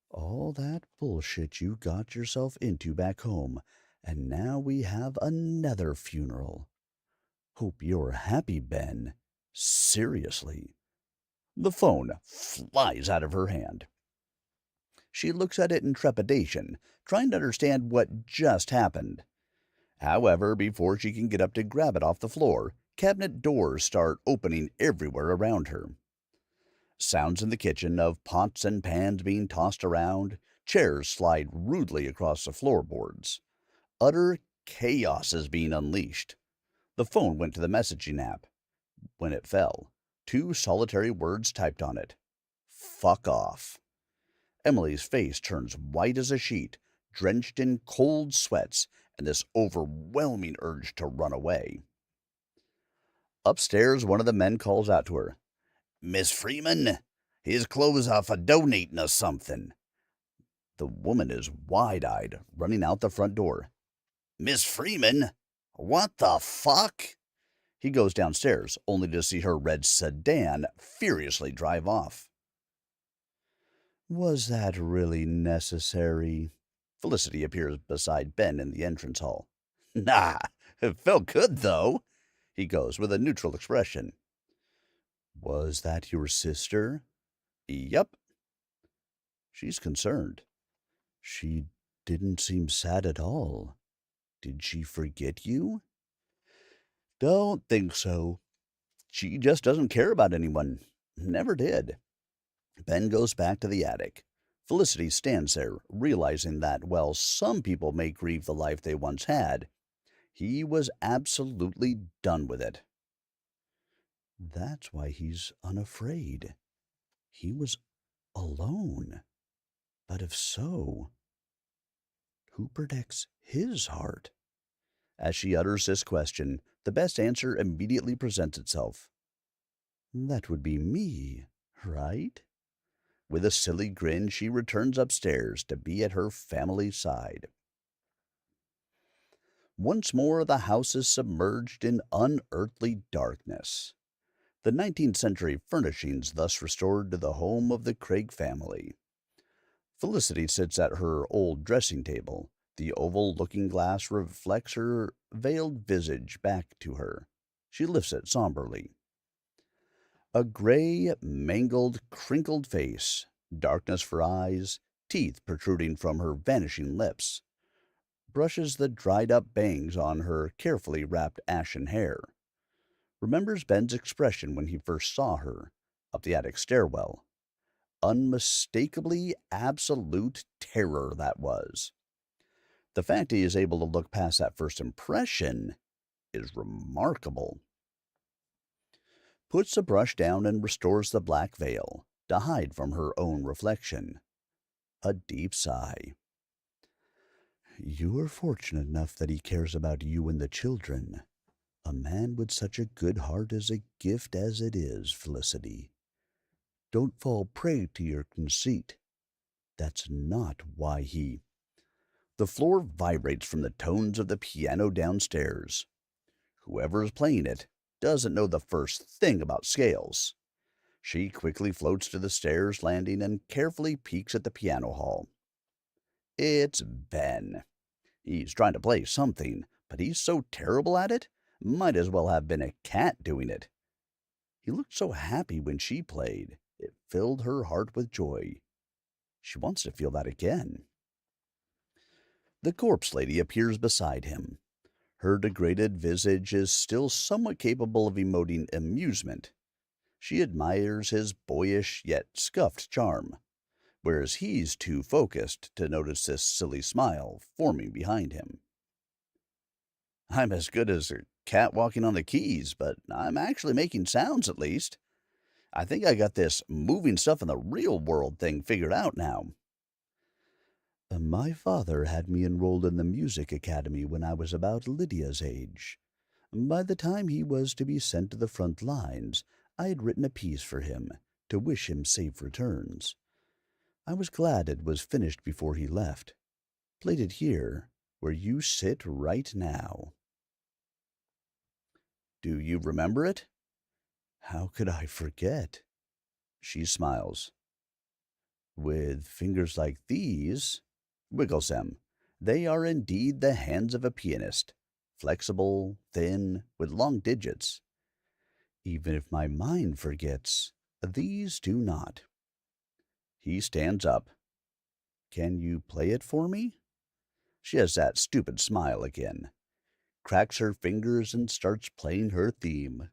All that bullshit you got yourself into back home, and now we have another funeral. Hope you're happy, Ben. Seriously. The phone flies out of her hand. She looks at it in trepidation, trying to understand what just happened. However, before she can get up to grab it off the floor, cabinet doors start opening everywhere around her. Sounds in the kitchen of pots and pans being tossed around, chairs slide rudely across the floorboards. Utter chaos is being unleashed. The phone went to the messaging app. When it fell, 2 solitary words typed on it. Fuck off. Emily's face turns white as a sheet, drenched in cold sweats and this overwhelming urge to run away. Upstairs, one of the men calls out to her. Miss Freeman, his clothes are for donating us something. The woman is wide-eyed, running out the front door. Miss Freeman? What the fuck? He goes downstairs, only to see her red sedan furiously drive off. Was that really necessary? Felicity appears beside Ben in the entrance hall. Nah, it felt good, though, he goes with a neutral expression. Was that your sister? Yep. She's concerned. She didn't seem sad at all. Did she forget you? Don't think so. She just doesn't care about anyone. Never did. Ben goes back to the attic. Felicity stands there, realizing that, while some people may grieve the life they once had, he was absolutely done with it. That's why he's unafraid. He was alone. But if so, who protects his heart? As she utters this question, the best answer immediately presents itself. That would be me, right? With a silly grin, she returns upstairs to be at her family's side. Once more, the house is submerged in unearthly darkness. The 19th century furnishings thus restored to the home of the Craig family. Felicity sits at her old dressing table. The oval looking glass reflects her veiled visage back to her. She lifts it somberly. A gray, mangled, crinkled face, darkness for eyes, teeth protruding from her vanishing lips. Brushes the dried up bangs on her carefully wrapped ashen hair. Remembers Ben's expression when he first saw her, up the attic stairwell. Unmistakably absolute terror that was. The fact he is able to look past that first impression is remarkable. Puts the brush down and restores the black veil to hide from her own reflection. A deep sigh. You are fortunate enough that he cares about you and the children. A man with such a good heart is a gift as it is, Felicity. Don't fall prey to your conceit. That's not why he... The floor vibrates from the tones of the piano downstairs. Whoever is playing it doesn't know the first thing about scales. She quickly floats to the stairs landing and carefully peeks at the piano hall. It's Ben. He's trying to play something, but he's so terrible at it, might as well have been a cat doing it. He looked so happy when she played. It filled her heart with joy. She wants to feel that again. The corpse lady appears beside him. Her degraded visage is still somewhat capable of emoting amusement. She admires his boyish yet scuffed charm, whereas he's too focused to notice this silly smile forming behind him. I'm as good as a cat walking on the keys, but I'm actually making sounds at least. I think I got this moving stuff in the real world thing figured out now. My father had me enrolled in the music academy when I was about Lydia's age. By the time he was to be sent to the front lines, I had written a piece for him to wish him safe returns. I was glad it was finished before he left. Played it here, where you sit right now. Do you remember it? How could I forget? She smiles. With fingers like these, Wiggles them. They are indeed the hands of a pianist, flexible, thin, with long digits. Even if my mind forgets, these do not. He stands up. Can you play it for me? She has that stupid smile again. Cracks her fingers and starts playing her theme.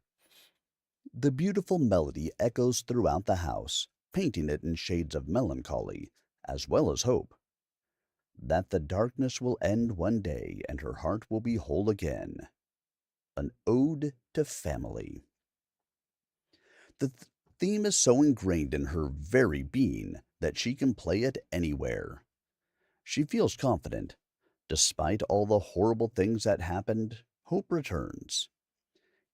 The beautiful melody echoes throughout the house, painting it in shades of melancholy, as well as hope. That the darkness will end one day and her heart will be whole again. An ode to family. The theme is so ingrained in her very being that she can play it anywhere. She feels confident. Despite all the horrible things that happened, hope returns.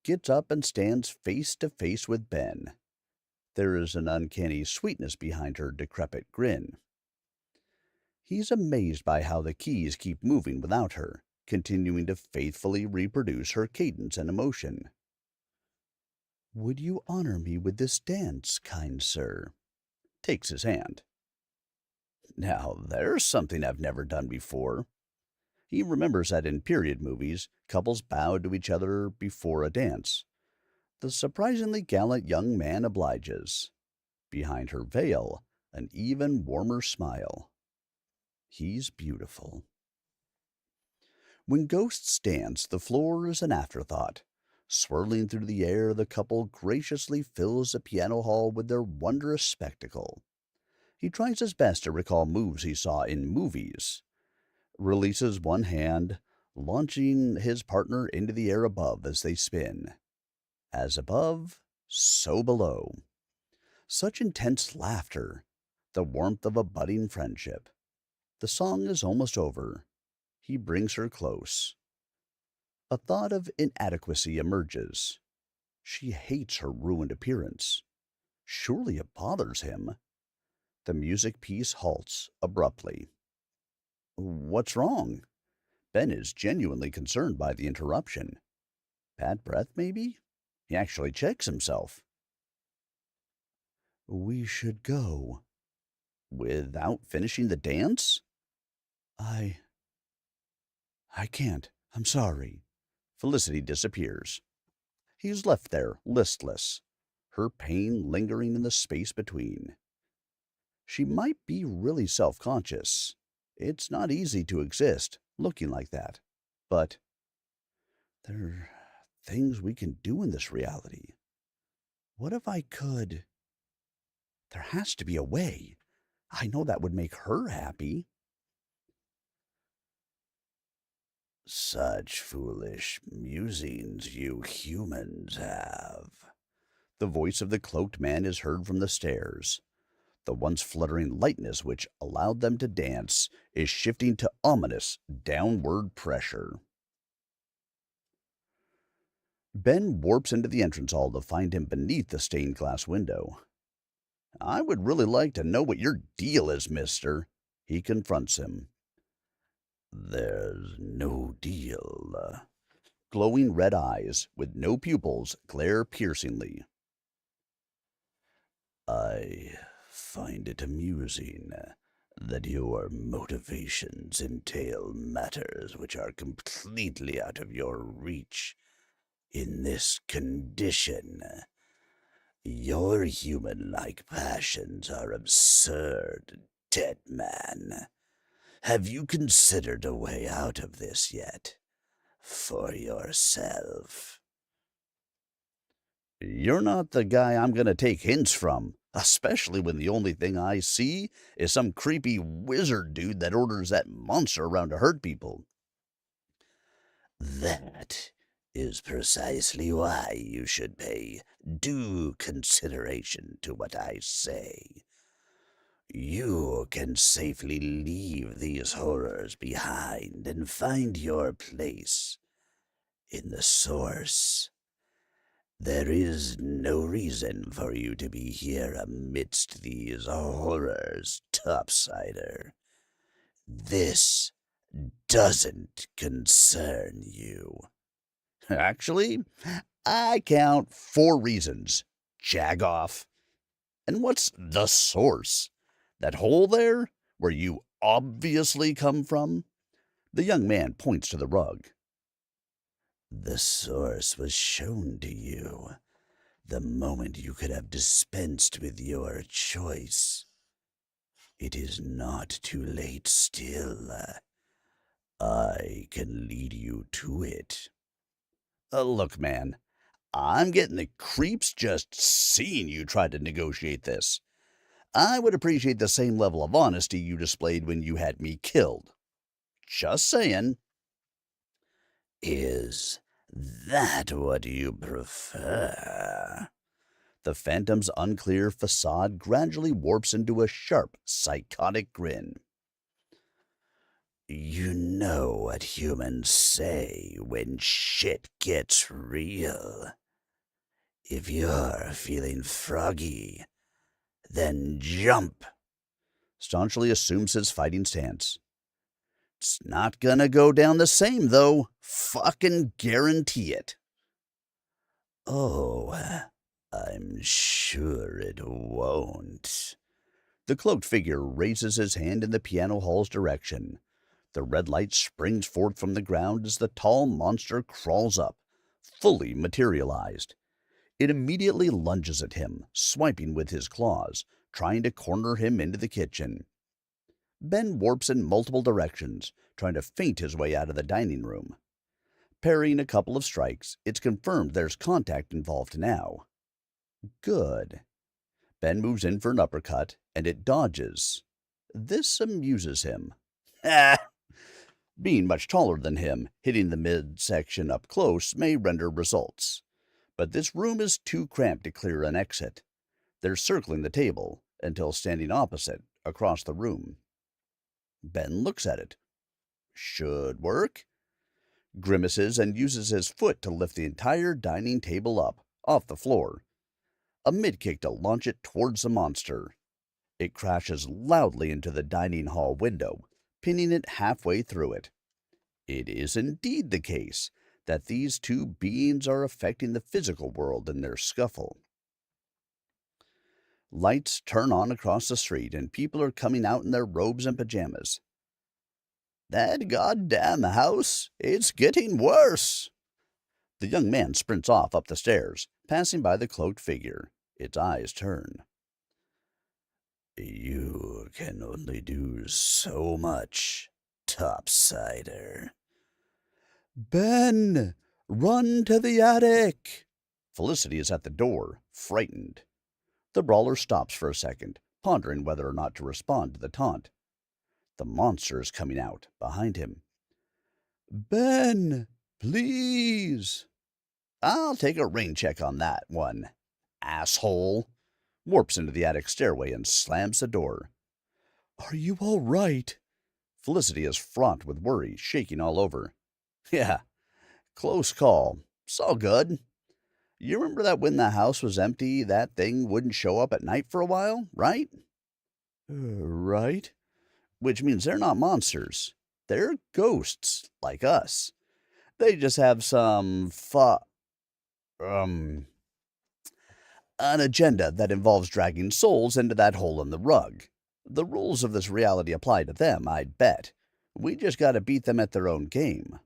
Gets up and stands face to face with Ben. There is an uncanny sweetness behind her decrepit grin. He's amazed by how the keys keep moving without her, continuing to faithfully reproduce her cadence and emotion. "Would you honor me with this dance, kind sir?" Takes his hand. Now, there's something I've never done before. He remembers that in period movies, couples bowed to each other before a dance. The surprisingly gallant young man obliges. Behind her veil, an even warmer smile. He's beautiful. When ghosts dance, the floor is an afterthought. Swirling through the air, the couple graciously fills the piano hall with their wondrous spectacle. He tries his best to recall moves he saw in movies. Releases one hand, launching his partner into the air above as they spin. As above, so below. Such intense laughter, the warmth of a budding friendship. The song is almost over. He brings her close. A thought of inadequacy emerges. She hates her ruined appearance. Surely it bothers him. The music piece halts abruptly. What's wrong? Ben is genuinely concerned by the interruption. Bad breath, maybe? He actually checks himself. "We should go." Without finishing the dance? I can't. I'm sorry." Felicity disappears. He's left there, listless, her pain lingering in the space between. She might be really self-conscious. It's not easy to exist looking like that. But there are things we can do in this reality. What if I could? There has to be a way. I know that would make her happy. Such foolish musings you humans have. The voice of the cloaked man is heard from the stairs. The once fluttering lightness which allowed them to dance is shifting to ominous downward pressure. Ben warps into the entrance hall to find him beneath the stained glass window. I would really like to know what your deal is, mister. He confronts him. There's no deal. Glowing red eyes, with no pupils, glare piercingly. I find it amusing that your motivations entail matters which are completely out of your reach in this condition. Your human-like passions are absurd, dead man. Have you considered a way out of this yet? For yourself? You're not the guy I'm going to take hints from, especially when the only thing I see is some creepy wizard dude that orders that monster around to hurt people. That is precisely why you should pay due consideration to what I say. You can safely leave these horrors behind and find your place in the source. There is no reason for you to be here amidst these horrors, topsider. This doesn't concern you. Actually, I count 4 reasons. Jag-off. And what's the source? That hole there, where you obviously come from? The young man points to the rug. The source was shown to you the moment you could have dispensed with your choice. It is not too late still. I can lead you to it. Look, man, I'm getting the creeps just seeing you try to negotiate this. I would appreciate the same level of honesty you displayed when you had me killed. Just saying. Is that what you prefer? The phantom's unclear facade gradually warps into a sharp, psychotic grin. You know what humans say when shit gets real. If you're feeling froggy, then jump. Staunchly assumes his fighting stance. It's not gonna go down the same, though. Fucking guarantee it. Oh, I'm sure it won't. The cloaked figure raises his hand in the piano hall's direction. The red light springs forth from the ground as the tall monster crawls up, fully materialized. It immediately lunges at him, swiping with his claws, trying to corner him into the kitchen. Ben warps in multiple directions, trying to feint his way out of the dining room. Parrying a couple of strikes, it's confirmed there's contact involved now. Good. Ben moves in for an uppercut, and it dodges. This amuses him. Ah! Being much taller than him, hitting the midsection up close may render results. But this room is too cramped to clear an exit. They're circling the table until standing opposite, across the room. Ben looks at it. Should work. Grimaces and uses his foot to lift the entire dining table up, off the floor. A mid-kick to launch it towards the monster. It crashes loudly into the dining hall window, pinning it halfway through it. It is indeed the case that these two beings are affecting the physical world in their scuffle. Lights turn on across the street, and people are coming out in their robes and pajamas. That goddamn house, it's getting worse. The young man sprints off up the stairs, passing by the cloaked figure. Its eyes turn. You can only do so much, topsider. Ben! Run to the attic! Felicity is at the door, frightened. The brawler stops for a second, pondering whether or not to respond to the taunt. The monster is coming out, behind him. Ben! Please! I'll take a rain check on that one, asshole. Warps into the attic stairway and slams the door. Are you all right? Felicity is fraught with worry, shaking all over. Yeah, close call. It's all good. You remember that when the house was empty, that thing wouldn't show up at night for a while, right? Right. Which means they're not monsters. They're ghosts, like us. They just have some an agenda that involves dragging souls into that hole in the rug. The rules of this reality apply to them, I'd bet. We just gotta beat them at their own game.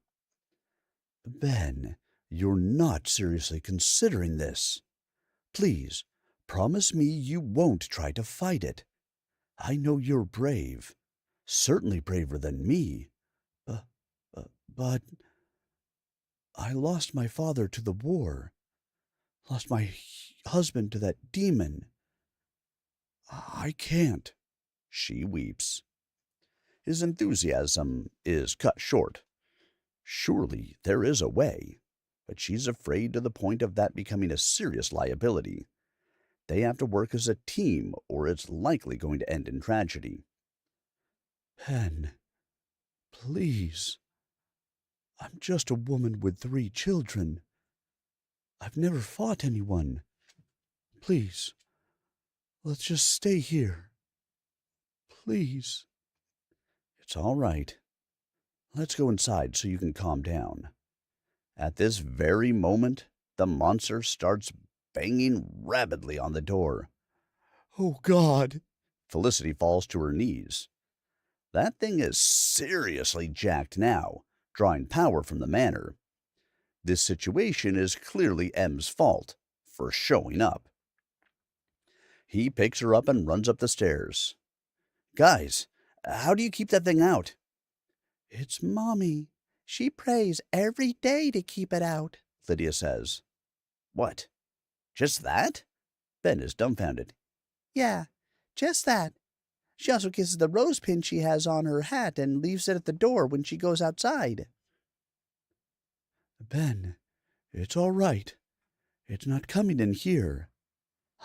Ben, you're not seriously considering this. Please, promise me you won't try to fight it. I know you're brave. Certainly braver than me. But I lost my father to the war. Lost my husband to that demon. I can't. She weeps. His enthusiasm is cut short. Surely there is a way, but she's afraid to the point of that becoming a serious liability. They have to work as a team, or it's likely going to end in tragedy. Ben, please. I'm just a woman with 3 children. I've never fought anyone. Please, let's just stay here. Please. It's all right. Let's go inside so you can calm down. At this very moment, the monster starts banging rabidly on the door. Oh, God! Felicity falls to her knees. That thing is seriously jacked now, drawing power from the manor. This situation is clearly M's fault for showing up. He picks her up and runs up the stairs. Guys, how do you keep that thing out? It's Mommy. She prays every day to keep it out, Lydia says. What? Just that? Ben is dumbfounded. Yeah, just that. She also kisses the rose pin she has on her hat and leaves it at the door when she goes outside. Ben, it's all right. It's not coming in here.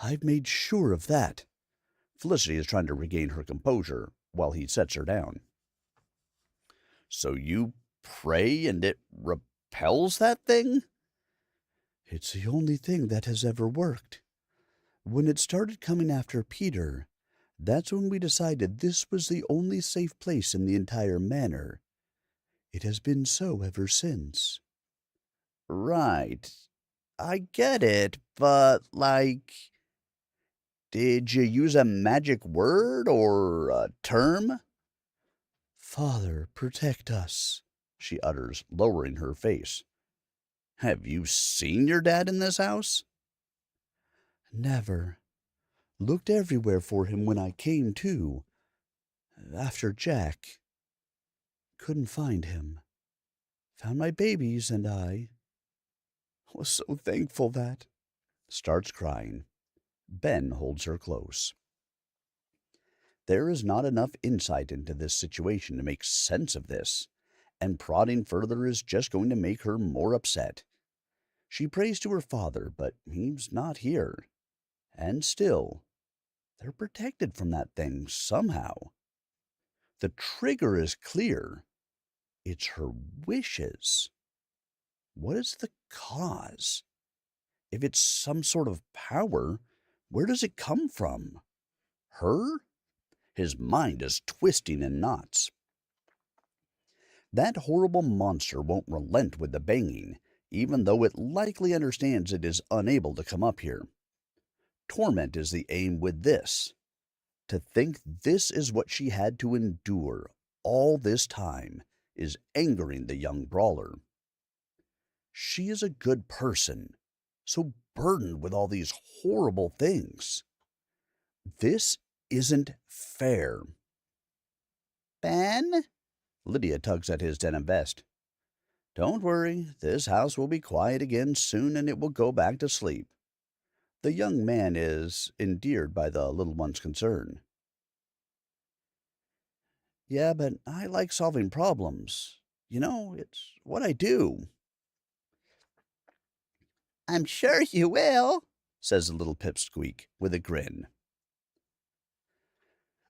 I've made sure of that. Felicity is trying to regain her composure while he sets her down. So you pray and it repels that thing? It's the only thing that has ever worked. When it started coming after Peter, that's when we decided this was the only safe place in the entire manor. It has been so ever since. Right. I get it, but, did you use a magic word or a term? Father, protect us. She utters, lowering her face. Have you seen your dad in this house? Never. Looked everywhere for him when I came to. After Jack. Couldn't find him. Found my babies and I. Was so thankful that. Starts crying. Ben holds her close. There is not enough insight into this situation to make sense of this, and prodding further is just going to make her more upset. She prays to her father, but he's not here. And still, they're protected from that thing somehow. The trigger is clear. It's her wishes. What is the cause? If it's some sort of power, where does it come from? Her? His mind is twisting in knots. That horrible monster won't relent with the banging, even though it likely understands it is unable to come up here. Torment is the aim with this. To think this is what she had to endure all this time is angering the young brawler. She is a good person, so burdened with all these horrible things. This isn't fair. Ben? Lydia tugs at his denim vest. Don't worry, this house will be quiet again soon and it will go back to sleep. The young man is endeared by the little one's concern. Yeah, but I like solving problems. It's what I do. I'm sure you will, says the little pipsqueak with a grin.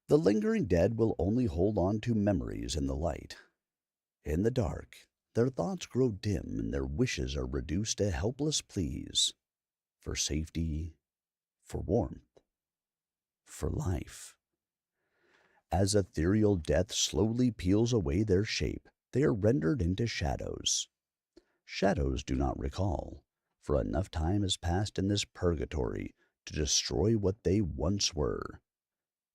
The lingering dead will only hold on to memories in the light. In the dark, their thoughts grow dim and their wishes are reduced to helpless pleas for safety, for warmth, for life. As ethereal death slowly peels away their shape, they are rendered into shadows. Shadows do not recall, for enough time has passed in this purgatory to destroy what they once were.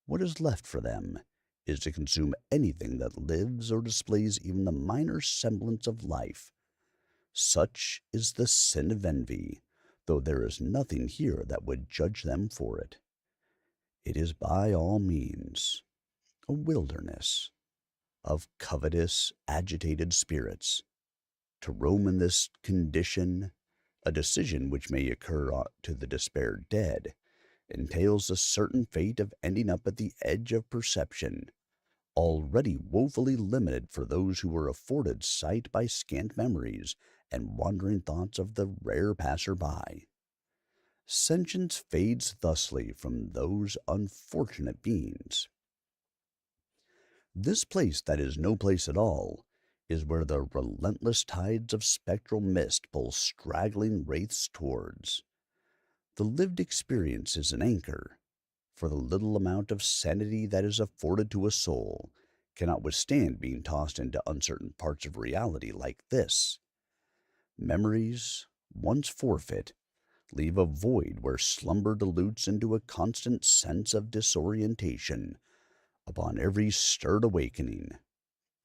What is left for them is to consume anything that lives or displays even the minor semblance of life. Such is the sin of envy, though there is nothing here that would judge them for it. It is by all means a wilderness of covetous, agitated spirits. To roam in this condition, a decision which may occur to the despaired dead, entails the certain fate of ending up at the edge of perception, already woefully limited for those who were afforded sight by scant memories and wandering thoughts of the rare passer-by. Sentience fades thusly from those unfortunate beings. This place that is no place at all is where the relentless tides of spectral mist pull straggling wraiths towards. The lived experience is an anchor, for the little amount of sanity that is afforded to a soul cannot withstand being tossed into uncertain parts of reality like this. Memories, once forfeit, leave a void where slumber dilutes into a constant sense of disorientation upon every stirred awakening.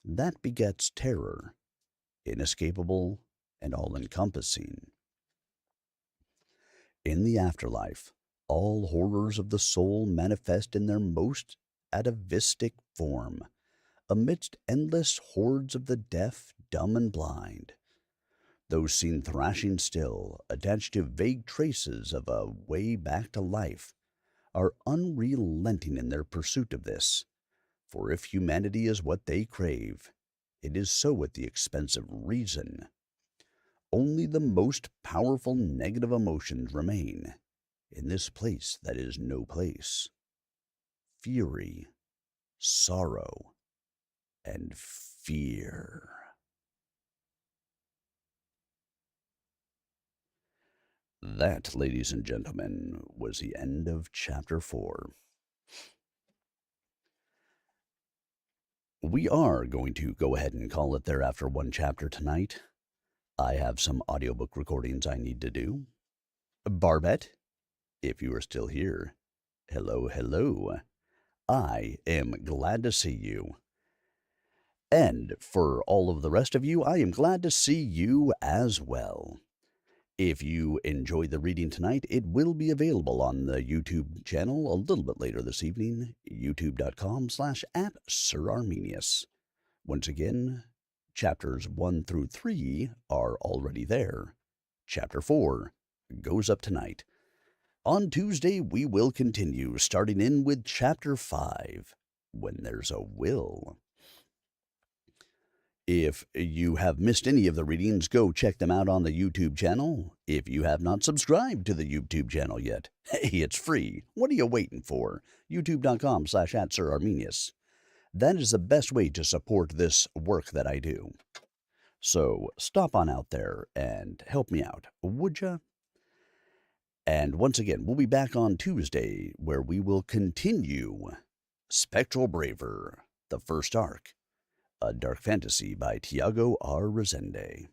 That begets terror, inescapable and all-encompassing. In the afterlife, all horrors of the soul manifest in their most atavistic form, amidst endless hordes of the deaf, dumb, and blind. Those seen thrashing still, attached to vague traces of a way back to life, are unrelenting in their pursuit of this. For if humanity is what they crave, it is so at the expense of reason. Only the most powerful negative emotions remain in this place that is no place. Fury, sorrow, and fear. That, ladies and gentlemen, was the end of chapter 4. We are going to go ahead and call it there after one chapter tonight. I have some audiobook recordings I need to do. Barbette, if you are still here, hello, hello. I am glad to see you. And for all of the rest of you, I am glad to see you as well. If you enjoyed the reading tonight, it will be available on the YouTube channel a little bit later this evening, youtube.com/@SirArminius. Once again, chapters 1 through 3 are already there. Chapter 4 goes up tonight. On Tuesday, we will continue, starting in with Chapter 5, When There's a Will. If you have missed any of the readings, go check them out on the YouTube channel. If you have not subscribed to the YouTube channel yet, hey, it's free. What are you waiting for? youtube.com/@SirArminius. That is the best way to support this work that I do. So stop on out there and help me out, would ya? And once again, we'll be back on Tuesday where we will continue Spectral Braver, the first arc, a dark fantasy by Tiago Resende.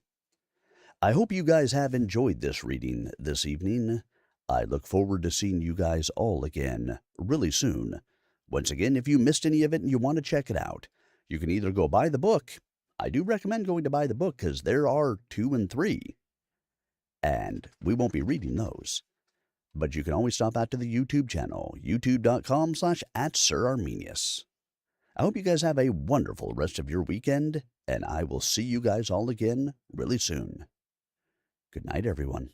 I hope you guys have enjoyed this reading this evening. I look forward to seeing you guys all again really soon. Once again, if you missed any of it and you want to check it out, you can either go buy the book. I do recommend going to buy the book because there are 2 and 3. And we won't be reading those. But you can always stop out to the YouTube channel, youtube.com/@SirArminius. I hope you guys have a wonderful rest of your weekend, and I will see you guys all again really soon. Good night, everyone.